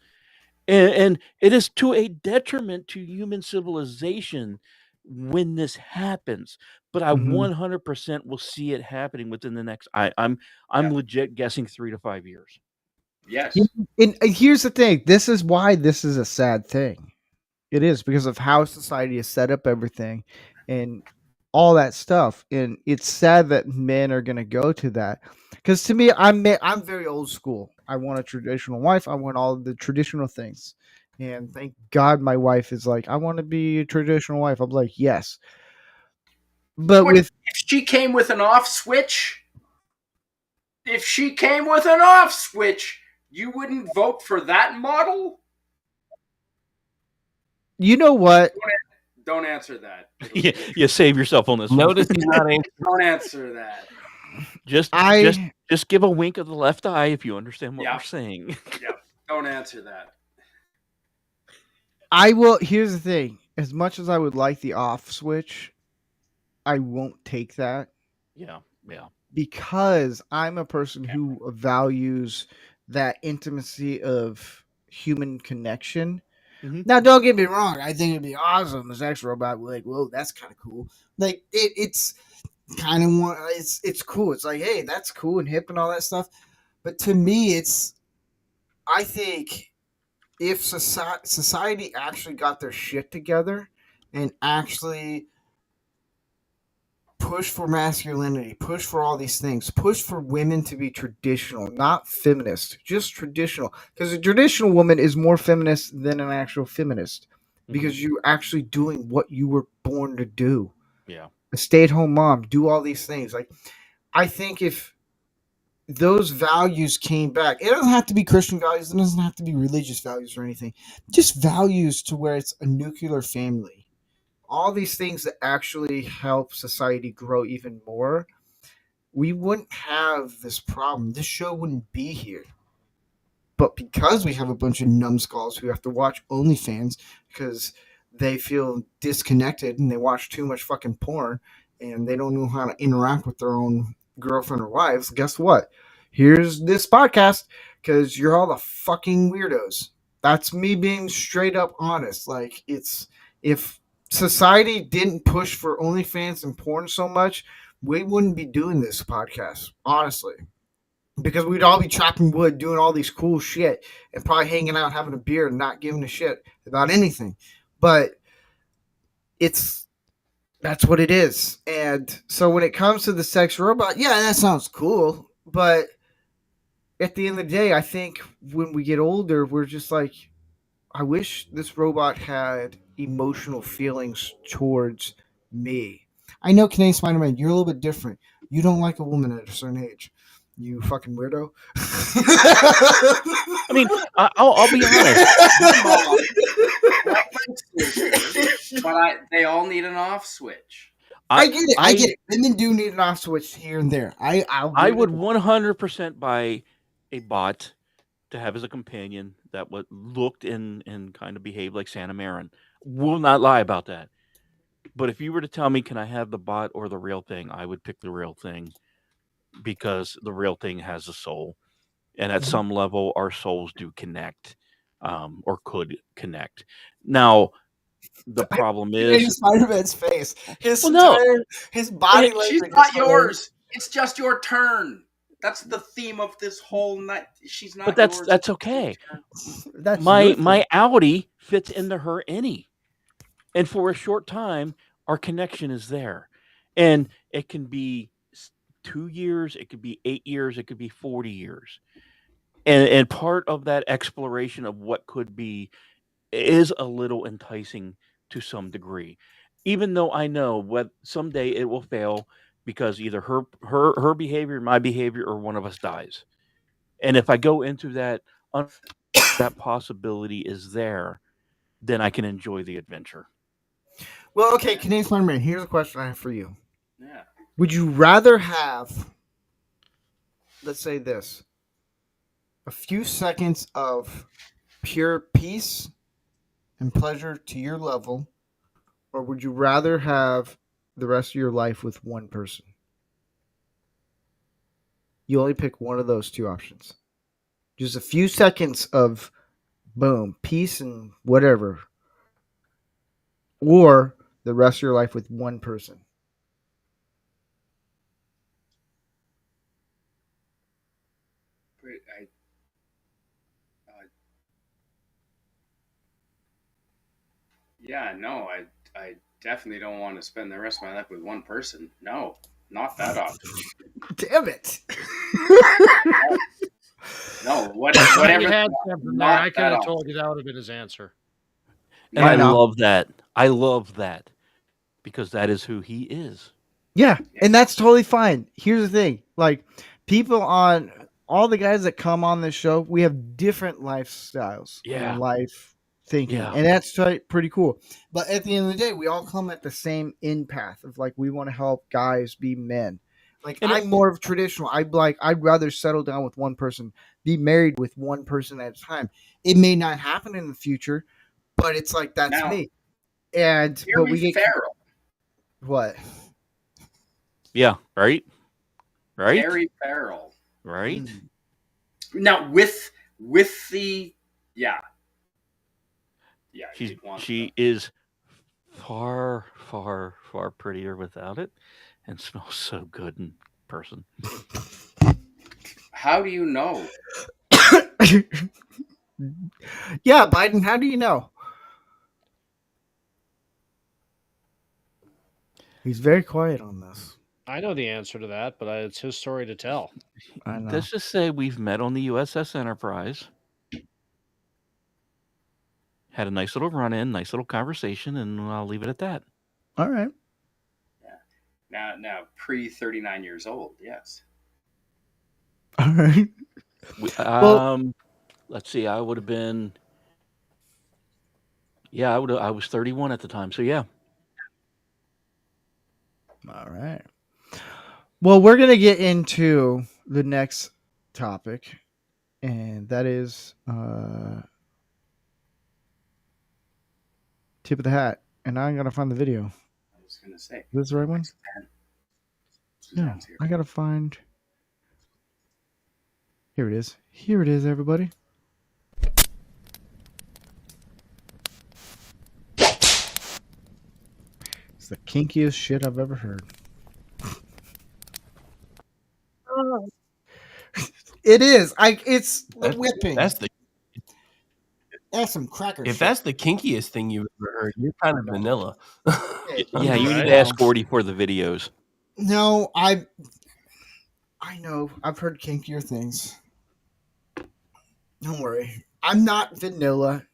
And it is to a detriment to human civilization when this happens. But I Mhm. 100% will see it happening within the next. I'm legit guessing 3 to 5 years. Yes. And here's the thing. This is why this is a sad thing. It is because of how society has set up everything and all that stuff. And it's sad that men are going to go to that. Because to me, I'm very old school. I want a traditional wife. I want all the traditional things. And thank God my wife is like, I want to be a traditional wife. I'm like, yes. But What, with if she came with an off switch, you wouldn't vote for that model? you know what? Don't answer that. You save yourself on this one. Notice he's not answering. Don't answer that. Just I give a wink of the left eye if you understand what Yeah. we're saying. Yep. Don't answer that. will. Here's the thing: as much as I would like the off switch, I won't take that Yeah. because I'm a person who values that intimacy of human connection. Mhm. Now, don't get me wrong. I think it'd be awesome. The sex robot, like, whoa, that's kind of cool. Like, it's kind of one. It's cool. It's like, hey, that's cool and hip and all that stuff. But to me, I think if society actually got their shit together and actually push for masculinity, push for all these things, push for women to be traditional, not feminist, just traditional. Because a traditional woman is more feminist than an actual feminist because you're actually doing what you were born to do. Yeah. A stay-at-home mom, do all these things. Like, I think if those values came back, it doesn't have to be Christian values, it doesn't have to be religious values or anything, just values to where it's a nuclear family, all these things that actually help society grow even more, we wouldn't have this problem. This show wouldn't be here. But because we have a bunch of numbskulls who have to watch OnlyFans because they feel disconnected and they watch too much fucking porn and they don't know how to interact with their own girlfriend or wives, guess what? Here's this podcast because you're all the fucking weirdos. That's me being straight up honest. Like, it's if society didn't push for OnlyFans and porn so much, we wouldn't be doing this podcast, honestly. Because we'd all be chopping wood, doing all these cool shit, and probably hanging out, having a beer, and not giving a shit about anything. But that's what it is. And so when it comes to the sex robot, yeah, that sounds cool. But at the end of the day, I think when we get older, we're just like, I wish this robot had emotional feelings towards me. I know, Canadian Spider-Man, you're a little bit different. You don't like a woman at a certain age. You fucking weirdo. I mean, I'll be honest. But they all need an off switch. I get it. I get it. Women do need an off switch here and there. I would 100% buy a bot to have as a companion that would looked and kind of behaved like Santa Marin. Will not lie about that. But if you were to tell me, can I have the bot or the real thing, I would pick the real thing because the real thing has a soul. And at some level, our souls do connect or could connect. Now, the problem is Spider-Man's face. His body language. She's not yours. It's just your turn. That's the theme of this whole night. She's not. But yours. that's okay. That's my Audi fits into her any, and for a short time, our connection is there, and it can be 2 years, it could be 8 years, it could be 40 years, and part of that exploration of what could be is a little enticing to some degree, even though I know what someday it will fail because either her behavior, my behavior, or one of us dies. And if I go into that, that possibility is there, then I can enjoy the adventure. Well, okay, Canadian Spider-Man, here's a question I have for you. Yeah. Would you rather have, let's say this, a few seconds of pure peace and pleasure to your level, or would you rather have the rest of your life with one person? You only pick one of those two options. Just a few seconds of boom, peace and whatever, or the rest of your life with one person. Yeah, no, I definitely don't want to spend the rest of my life with one person. No, not that often. Damn it. No, whatever. You had something there. I could have told you that would have been his answer. And I love that. I love that because that is who he is. Yeah, and that's totally fine. Here's the thing. Like, people on all the guys that come on this show, we have different lifestyles and life thinking. Yeah. And that's pretty cool. But at the end of the day, we all come at the same end path of like, we want to help guys be men. Like And I'm more of traditional. I'd rather settle down with one person, be married with one person at a time. It may not happen in the future, but it's like that's Now, me. And but we Harry get Farrell. what? yeah, right? Right? Harry Farrell. Right? Mm. Now with the yeah. She's you'd want she is far, far, far prettier without it, and smells so good in person. How do you know? Yeah, Biden. How do you know? He's very quiet on this. I know the answer to that, but it's his story to tell. I know. Let's just say we've met on the USS Enterprise, had a nice little run-in, nice little conversation, and I'll leave it at that. All right. Now pre 39 years old, yes. All right. Let's see. I would have been. Yeah, I was 31 at the time. So yeah. All right. Well, we're going to get into the next topic, and that is tip of the hat. And now I'm going to find the video. I was gonna say. Is this the right one? No, Suzanne's here. I got to find. Here it is. Here it is, everybody. It's the kinkiest shit I've ever heard. It is. It's whipping. That's the That's some cracker if shit. that's the kinkiest thing you've ever heard, you're kind of vanilla. Yeah, you need Right. to ask Gordy for the videos. No, I know. I've heard kinkier things. Don't worry. I'm not vanilla.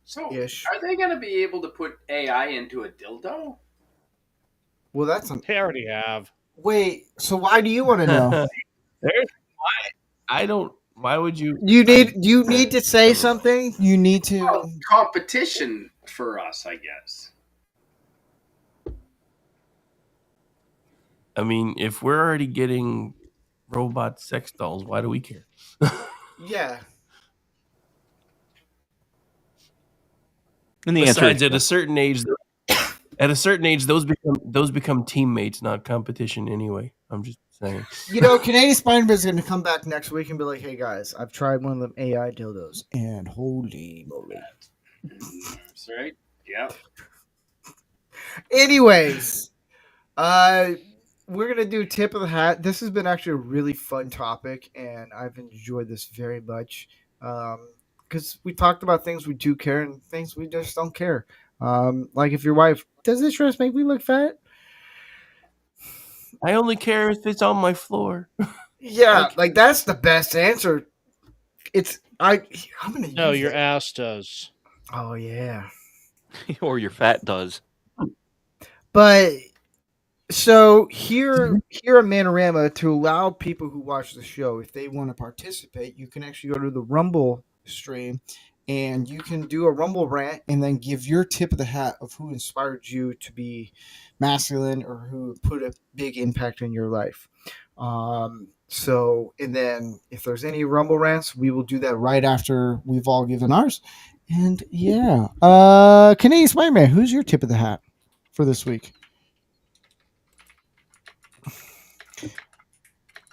So Ish. are they gonna be able to put AI into a dildo? Well, that's an. They already have. Wait, so why do you want to know? I don't. Why would you? You need to say something. You need to. Well, competition for us, I guess. I mean, if we're already getting robot sex dolls, why do we care? Yeah. And the Besides, answer at a certain age, those become teammates, not competition. Anyway, I'm just saying. You know, Canadian Spider is going to come back next week and be like, "Hey guys, I've tried one of them AI dildos, and holy moly!" That's right. Yeah. Anyways, we're gonna do tip of the hat. This has been actually a really fun topic, and I've enjoyed this very much. Because we talked about things we do care and things we just don't care. Like if your wife does this dress make me look fat? I only care if it's on my floor. Yeah, like that's the best answer. I'm gonna No, use your that. ass does. Oh yeah. or your fat does. But so here at Man-O-Rama, to allow people who watch the show, if they want to participate, you can actually go to the Rumble stream and you can do a Rumble rant and then give your tip of the hat of who inspired you to be masculine or who put a big impact in your life. So, and then if there's any Rumble rants, we will do that right after we've all given ours. And yeah, Canadian Spider-Man, who's your tip of the hat for this week?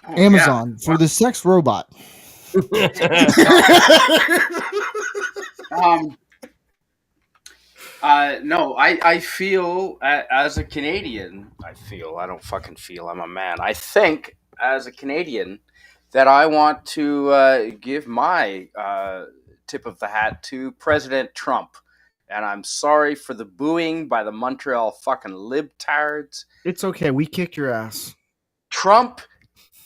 Oh, Amazon for the sex robot. No, I feel as a Canadian, I don't fucking feel, I'm a man. I think as a Canadian that I want to give my tip of the hat to President Trump. And I'm sorry for the booing by the Montreal fucking libtards. It's okay. We kicked your ass. Trump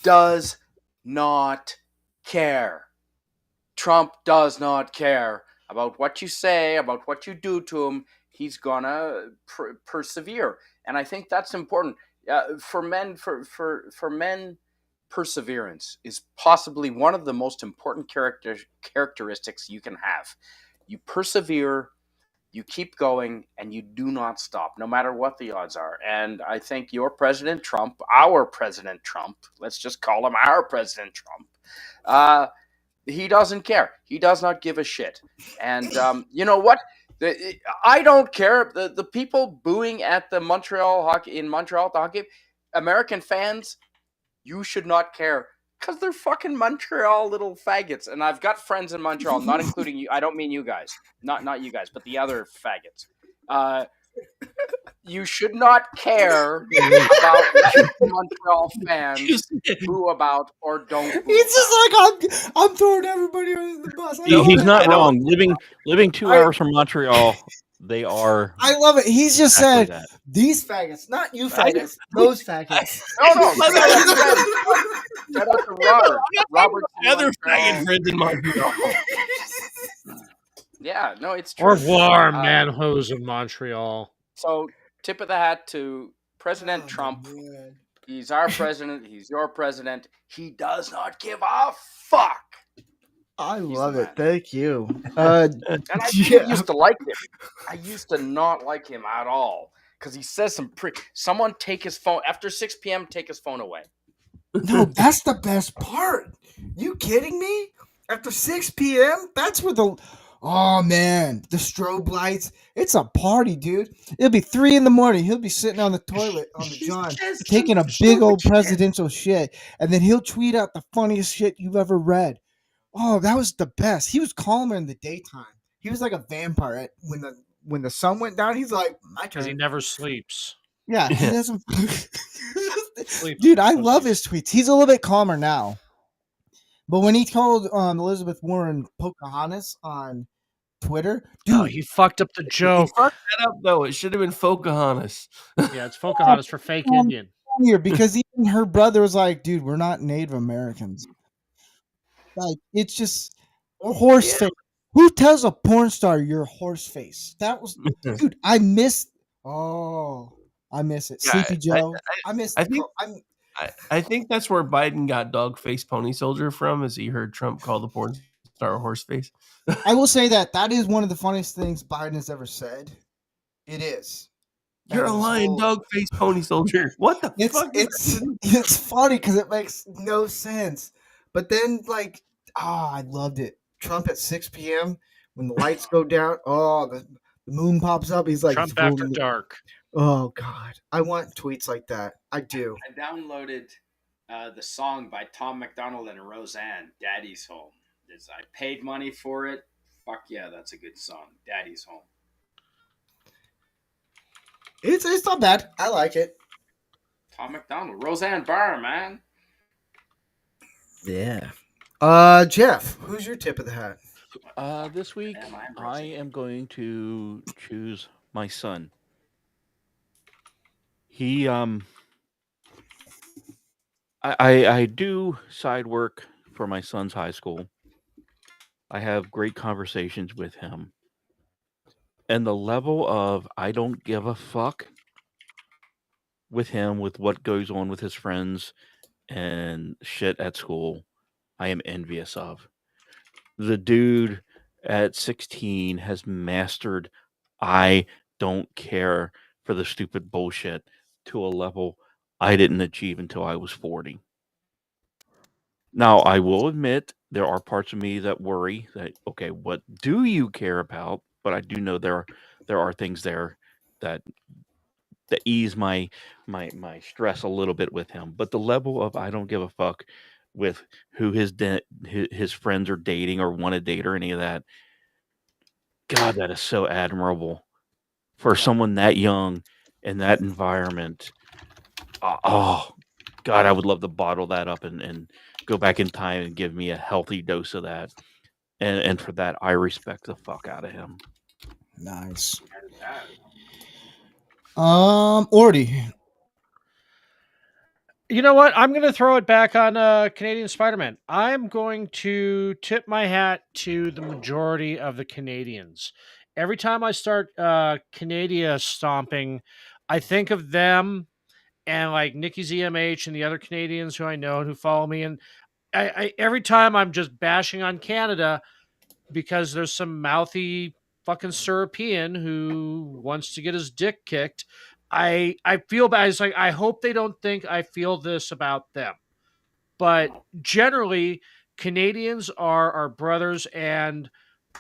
does not care. Trump does not care about what you say, about what you do to him. He's gonna persevere, and I think that's important for men. For men, perseverance is possibly one of the most important characteristics you can have. You persevere, You keep going and you do not stop, no matter what the odds are. And I think your President Trump, our President Trump, let's just call him our President Trump, he doesn't care. He does not give a shit. And you know what? I don't care. The people booing at the Montreal hockey the hockey, American fans, you should not care because they're fucking Montreal little faggots. And I've got friends in Montreal, not including you. I don't mean you guys, not you guys, but the other faggots. You should not care about letting Montreal fans boo about or don't boo He's just about. like I'm throwing everybody under the bus. I love He's it. not wrong. Living 2 hours from Montreal, they are. I love it. He's just exactly said that. these faggots, not you faggots, those faggots. No. Shout out to Robert. Robert, My other faggot friends in Montreal. Yeah, no, it's true. Au revoir, manhos of Montreal. So, tip of the hat to President Trump. Man. He's our president. He's your president. He does not give a fuck. I He's love the it. man. Thank you. And I Yeah. used to like him. I used to not like him at all because he says some someone take his phone after 6 p.m. Take his phone away. No, that's the best part. You kidding me? After 6 p.m., that's where oh man, the strobe lights. It's a party, dude. It'll be 3 a.m. He'll be sitting on the toilet on the John, taking a big old presidential shit, and then he'll tweet out the funniest shit you've ever read. Oh, that was the best. He was calmer in the daytime. He was like a vampire. When the sun went down, he's like, my Because he turn. never sleeps. Yeah, he doesn't. Dude, I love his tweets. He's a little bit calmer now. But when he called Elizabeth Warren Pocahontas on Twitter, dude, Oh, he fucked up the He joke. fucked that up though. It should have been Pocahontas. Yeah, it's Pocahontas for fake Indian. here because even her brother was like, dude, we're not Native Americans. Like, it's just horse face. Who tells a porn star you're horse face? That was, dude, I miss it. Yeah, Sleepy Joe. I miss I think I think that's where Biden got dog face pony soldier from, as he heard Trump call the porn star horse face. I will say that is one of the funniest things Biden has ever said. It is. You're a And this lying whole- dog face pony soldier. What the fuck? It's funny because it makes no sense. But then, like, I loved it. Trump at 6 p.m. when the lights go down. Oh, the moon pops up. He's like, Trump it's after golden. dark. Oh God, I want tweets like that. I do. I downloaded the song by Tom McDonald and Roseanne, Daddy's Home. I paid money for it. Fuck yeah, that's a good song. Daddy's Home. It's not bad. I like it. Tom McDonald. Roseanne Barr, man. Yeah. Jeff, who's your tip of the hat? This week, Damn, I'm I Rosie. am going to choose my son. He I do side work for my son's high school. I have great conversations with him. And the level of I don't give a fuck with him, with what goes on with his friends and shit at school, I am envious of. The dude at 16 has mastered I don't care for the stupid bullshit to a level I didn't achieve until I was 40. Now, I will admit there are parts of me that worry that, okay, what do you care about? But I do know there are things there that ease my stress a little bit with him. But the level of I don't give a fuck with who his friends are dating or want to date or any of that. God, that is so admirable for someone that young in that environment. Oh, God, I would love to bottle that up and go back in time and give me a healthy dose of that. And for that, I respect the fuck out of him. Nice. Ordy. You know what? I'm going to throw it back on Canadian Spider-Man. I'm going to tip my hat to the majority of the Canadians. Every time I start Canada stomping, I think of them and like Nikki ZMH and the other Canadians who I know and who follow me. And I every time I'm just bashing on Canada because there's some mouthy fucking European who wants to get his dick kicked. I feel bad. It's like, I hope they don't think I feel this about them. But generally, Canadians are our brothers and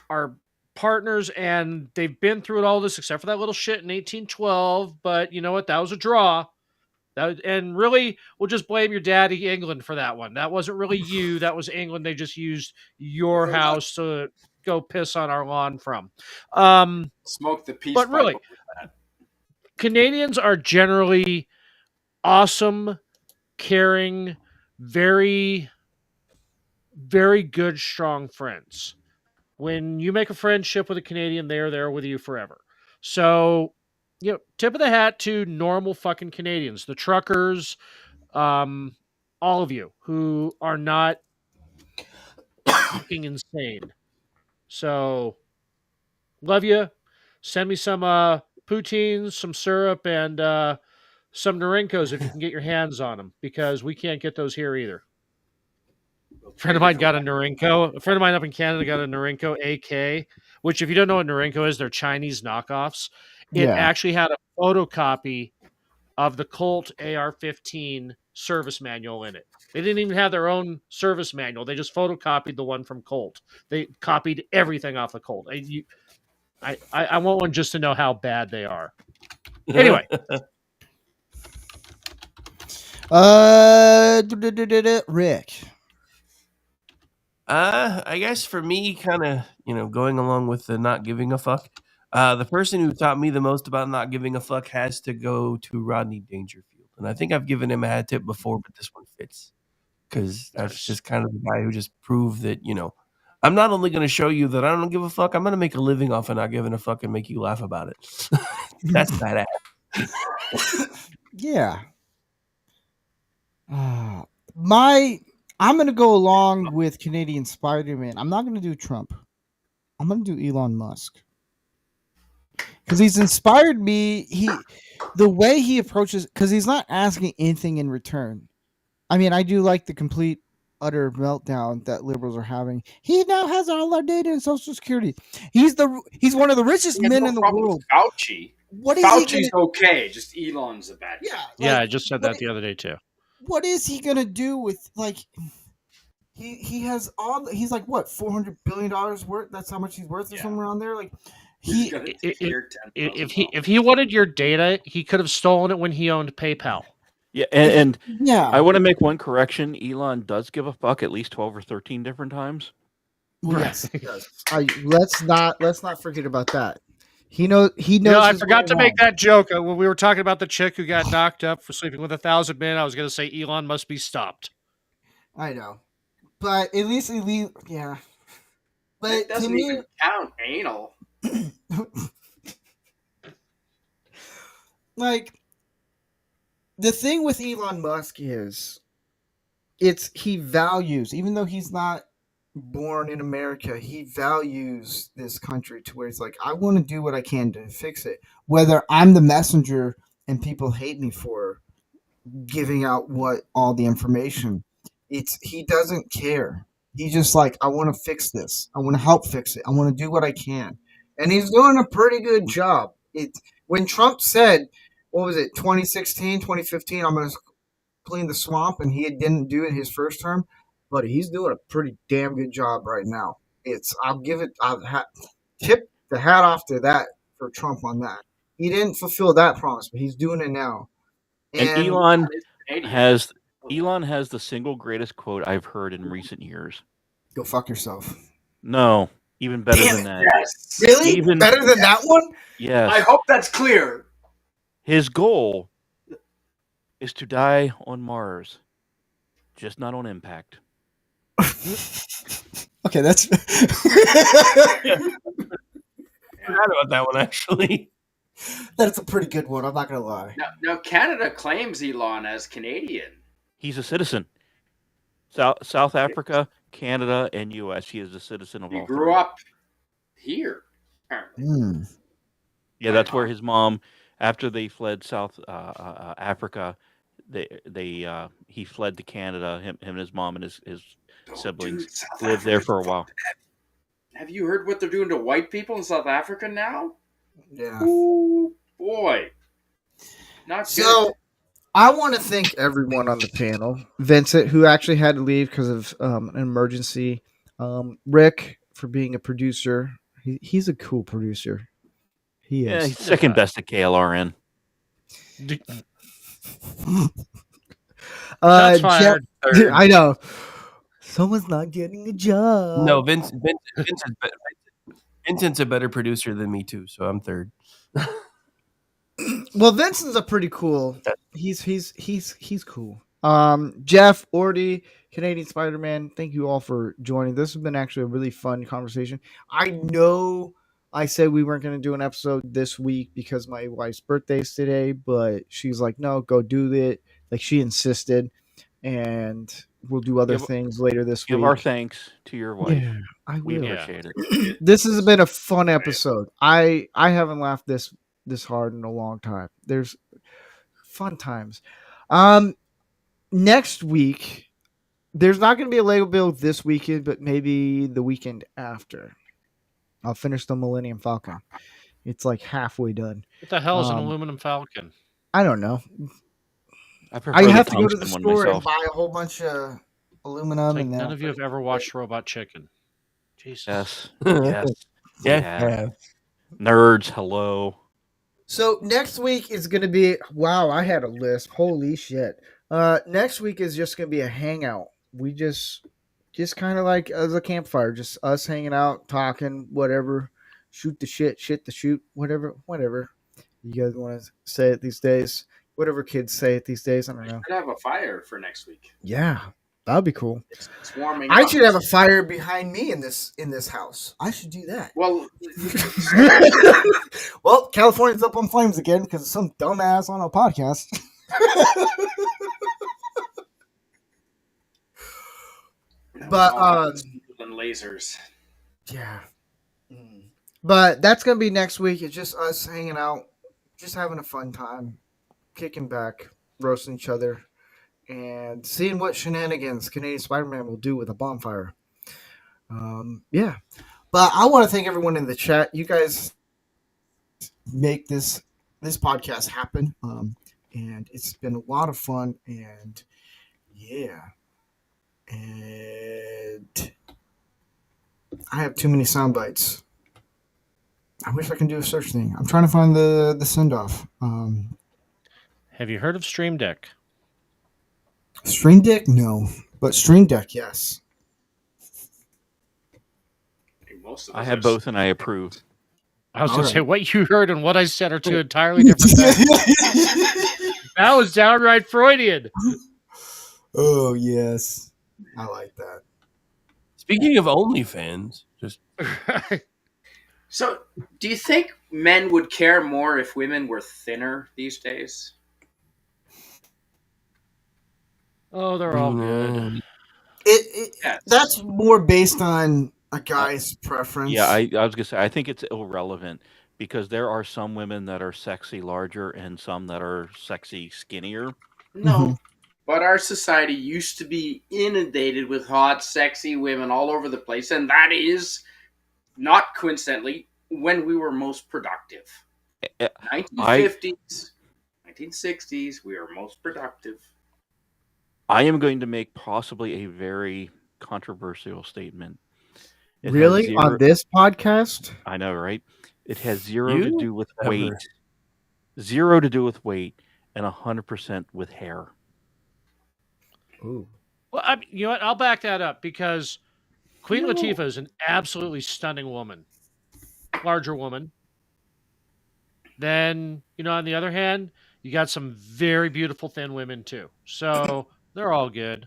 our partners, and they've been through it all this, except for that little shit in 1812. But you know what? That was a draw. And really, we'll just blame your daddy England for that one. That wasn't really you. That was England. They just used your house to go piss on our lawn from. Smoke the peace But really, pipe with that. Canadians are generally awesome, caring, very, very good, strong friends. When you make a friendship with a Canadian, they are there with you forever. So, tip of the hat to normal fucking Canadians, the truckers, all of you who are not fucking insane. So, love you. Send me some poutines, some syrup, and some Norinkos if you can get your hands on them, because we can't get those here either. A friend of mine got a Norinco. A friend of mine up in Canada got a Norinco AK, which, if you don't know what Norinco is, they're Chinese knockoffs. It actually had a photocopy of the Colt AR-15 service manual in it. They didn't even have their own service manual. They just photocopied the one from Colt. They copied everything off the Colt. I want one just to know how bad they are. Anyway. Rick. I guess for me, kind of, going along with the not giving a fuck, the person who taught me the most about not giving a fuck has to go to Rodney Dangerfield. And I think I've given him a hat tip before, but this one fits. Because that's just kind of the guy who just proved that, I'm not only going to show you that I don't give a fuck, I'm going to make a living off of not giving a fuck and make you laugh about it. That's badass. Yeah. I'm going to go along with Canadian Spider-Man. I'm not going to do Trump. I'm going to do Elon Musk. Because he's inspired me. The way he approaches, because he's not asking anything in return. I mean, I do like the complete, utter meltdown that liberals are having. He now has all our data and Social Security. He's one of the richest men in the world. Fauci. Fauci's okay, just Elon's a bad guy. Yeah, I just said that the other day too. What is he gonna do with, like, he has all, he's like, what, $400 billion worth? That's how much he's worth, or somewhere around there. Like, if he wanted your data, he could have stolen it when he owned PayPal. Yeah, and I want to make one correction. Elon does give a fuck at least 12 or 13 different times. Well, yes, he does. Let's not forget about that. He knows. I forgot to make that joke when we were talking about the chick who got knocked up for sleeping with 1,000 men. I was going to say Elon must be stopped. I know, but at least, yeah. But it doesn't even count anal. Like, the thing with Elon Musk is, he values, even though he's not born in America, he values this country to where he's like, I want to do what I can to fix it. Whether I'm the messenger and people hate me for giving out all the information, he doesn't care. He's just like, I want to fix this. I want to help fix it. I want to do what I can. And he's doing a pretty good job. When Trump said, what was it, 2016, 2015, I'm going to clean the swamp, and he didn't do it his first term, but he's doing a pretty damn good job right now. I'll tip the hat off to that for Trump on that. He didn't fulfill that promise, but he's doing it now. And Elon has the single greatest quote I've heard in recent years. Go fuck yourself. No, even better than that. Yes. Really? Even better than that one? Yes. I hope that's clear. His goal is to die on Mars, just not on impact. Okay, that's. I forgot about that one, actually. That's a pretty good one. I'm not gonna lie. Now, Canada claims Elon as Canadian. He's a citizen. South Africa, Canada, and U.S. He is a citizen of all. He grew up here, apparently. Yeah, that's where his mom, after they fled South Africa, he fled to Canada. Him and his mom and his siblings lived there for a while. Have you heard what they're doing to white people in South Africa now? Yeah. Ooh, boy. Not good. So I want to thank everyone on the panel. Vincent, who actually had to leave because of an emergency. Rick, for being a producer. He's a cool producer. He Yeah, is. he's second best at KLRN. Shots fired. Third. I know. Someone's not getting a job. No, Vincent's a better producer than me too, so I'm third. Well, Vincent's a pretty cool. He's cool. Jeff, Ordy, Canadian Spider-Man, thank you all for joining. This has been actually a really fun conversation. I know I said we weren't going to do an episode this week because my wife's birthday is today, but she's like, no, go do it. Like, she insisted, and we'll do other things later this week. Give our thanks to your wife. Yeah, I We will. appreciate it. This has been a fun episode. I haven't laughed this hard in a long time. There's fun times. Next week, there's not going to be a Lego build this weekend, but maybe the weekend after. I'll finish the Millennium Falcon. It's like halfway done. What the hell is an aluminum falcon? I don't know. I have to go to the tungsten one store and myself. buy a whole bunch of aluminum. Like and none of you have ever watched Robot Chicken. Jesus. Yes. Yes. Yeah. Nerds, hello. So next week is going to be, wow, I had a list. Holy shit. Next week is just going to be a hangout. We just kind of like as a campfire, just us hanging out, talking, whatever, shoot the shit the shoot, whatever you guys want to say it these days. Whatever kids say it these days. I don't know. Should have a fire for next week. Yeah, that would be cool. It's warming I up. should have a fire behind me in this house. I should do that. Well, Well, California's up on flames again because of some dumbass on a podcast. But and lasers. yeah. But that's gonna be next week. It's just us hanging out, just having a fun time, kicking back, roasting each other, and seeing what shenanigans Canadian Spider-Man will do with a bonfire. Yeah. But I want to thank everyone in the chat. You guys make this podcast happen. And it's been a lot of fun. And yeah. And I have too many sound bites. I wish I can do a search thing. I'm trying to find the send off. Have you heard of Stream Deck? Stream Deck? No. But Stream Deck, yes. I have both and I approve. I was All going right. to say, what you heard and what I said are two entirely different things. That was downright Freudian. Oh, yes. I like that. Speaking of OnlyFans, just So, do you think men would care more if women were thinner these days? Oh, they're all good. Yes. That's more based on a guy's preference. Yeah, I was gonna say I think it's irrelevant because there are some women that are sexy larger and some that are sexy skinnier. No. But our society used to be inundated with hot, sexy women all over the place, and that is, not coincidentally, when we were most productive. 1950s, 1960s, we were most productive. I am going to make possibly a very controversial statement. It has Really? zero- On this podcast? I know, right? It has zero to You? do with Never. weight, 0 to do with weight, and 100% with hair. Ooh. Well, you know what? I'll back that up because Queen Latifah is an absolutely stunning woman. Larger woman. Then, on the other hand, you got some very beautiful thin women too. So they're all good.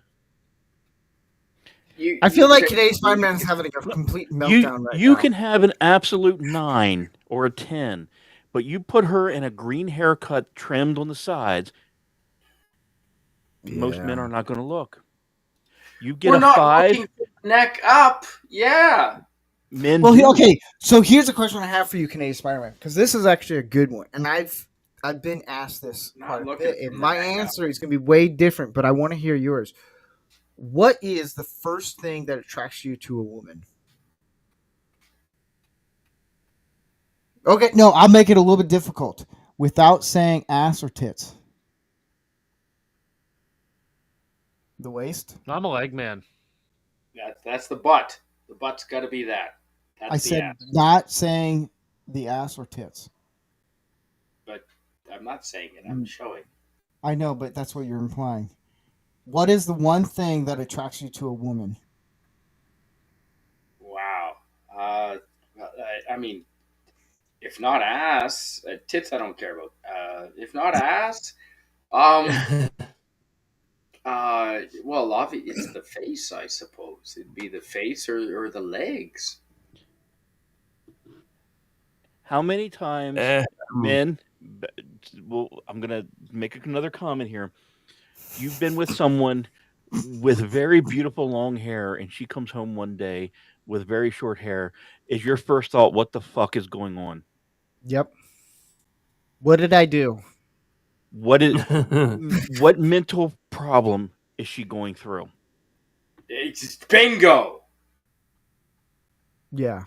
I feel like today's Spider-Man is having a complete meltdown right You now. can have an absolute 9 or a 10, but you put her in a green haircut trimmed on the sides, most men are not going to look. You get We're a not 5, looking neck up. Yeah. men Well, do. okay. So here's a question I have for you, Canadian Spider-Man, because this is actually a good one, and I've been asked this Not quite a looking bit, and for my neck up. answer is going to be way different, but I want to hear yours. What is the first thing that attracts you to a woman? Okay, no, I'll make it a little bit difficult without saying ass or tits. The waist. I'm a leg man. That's the butt. The butt's got to be that. That's I the said ass. not saying the ass or tits. But I'm not saying it. I'm showing. I know, but that's what you're implying. What is the one thing that attracts you to a woman? Wow. I mean, if not ass, tits I don't care about. If not ass, well, obviously it's the face, I suppose. It'd be the face or the legs. How many times men? Well, I'm gonna make another comment here. You've been with someone with very beautiful long hair, and she comes home one day with very short hair. Is your first thought, "What the fuck is going on? Yep. What did I do? What what mental problem is she going through?" It's bingo. Yeah.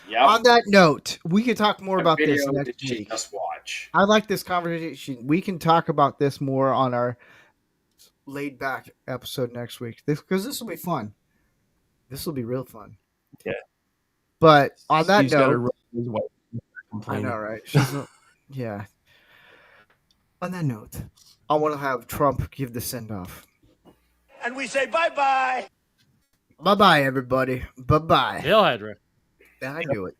Yep. On that note, we can talk more What about this video next did she week. just watch? I like this conversation. We can talk about this more on our laid back episode next week. Because this will be fun. This will be real fun. Yeah. But on that He's got to note, run his wife I complaining. know, right? Yeah. On that note, I want to have Trump give the send off. And we say bye-bye. Bye bye, everybody. Bye bye. Hail Hydra. I knew it.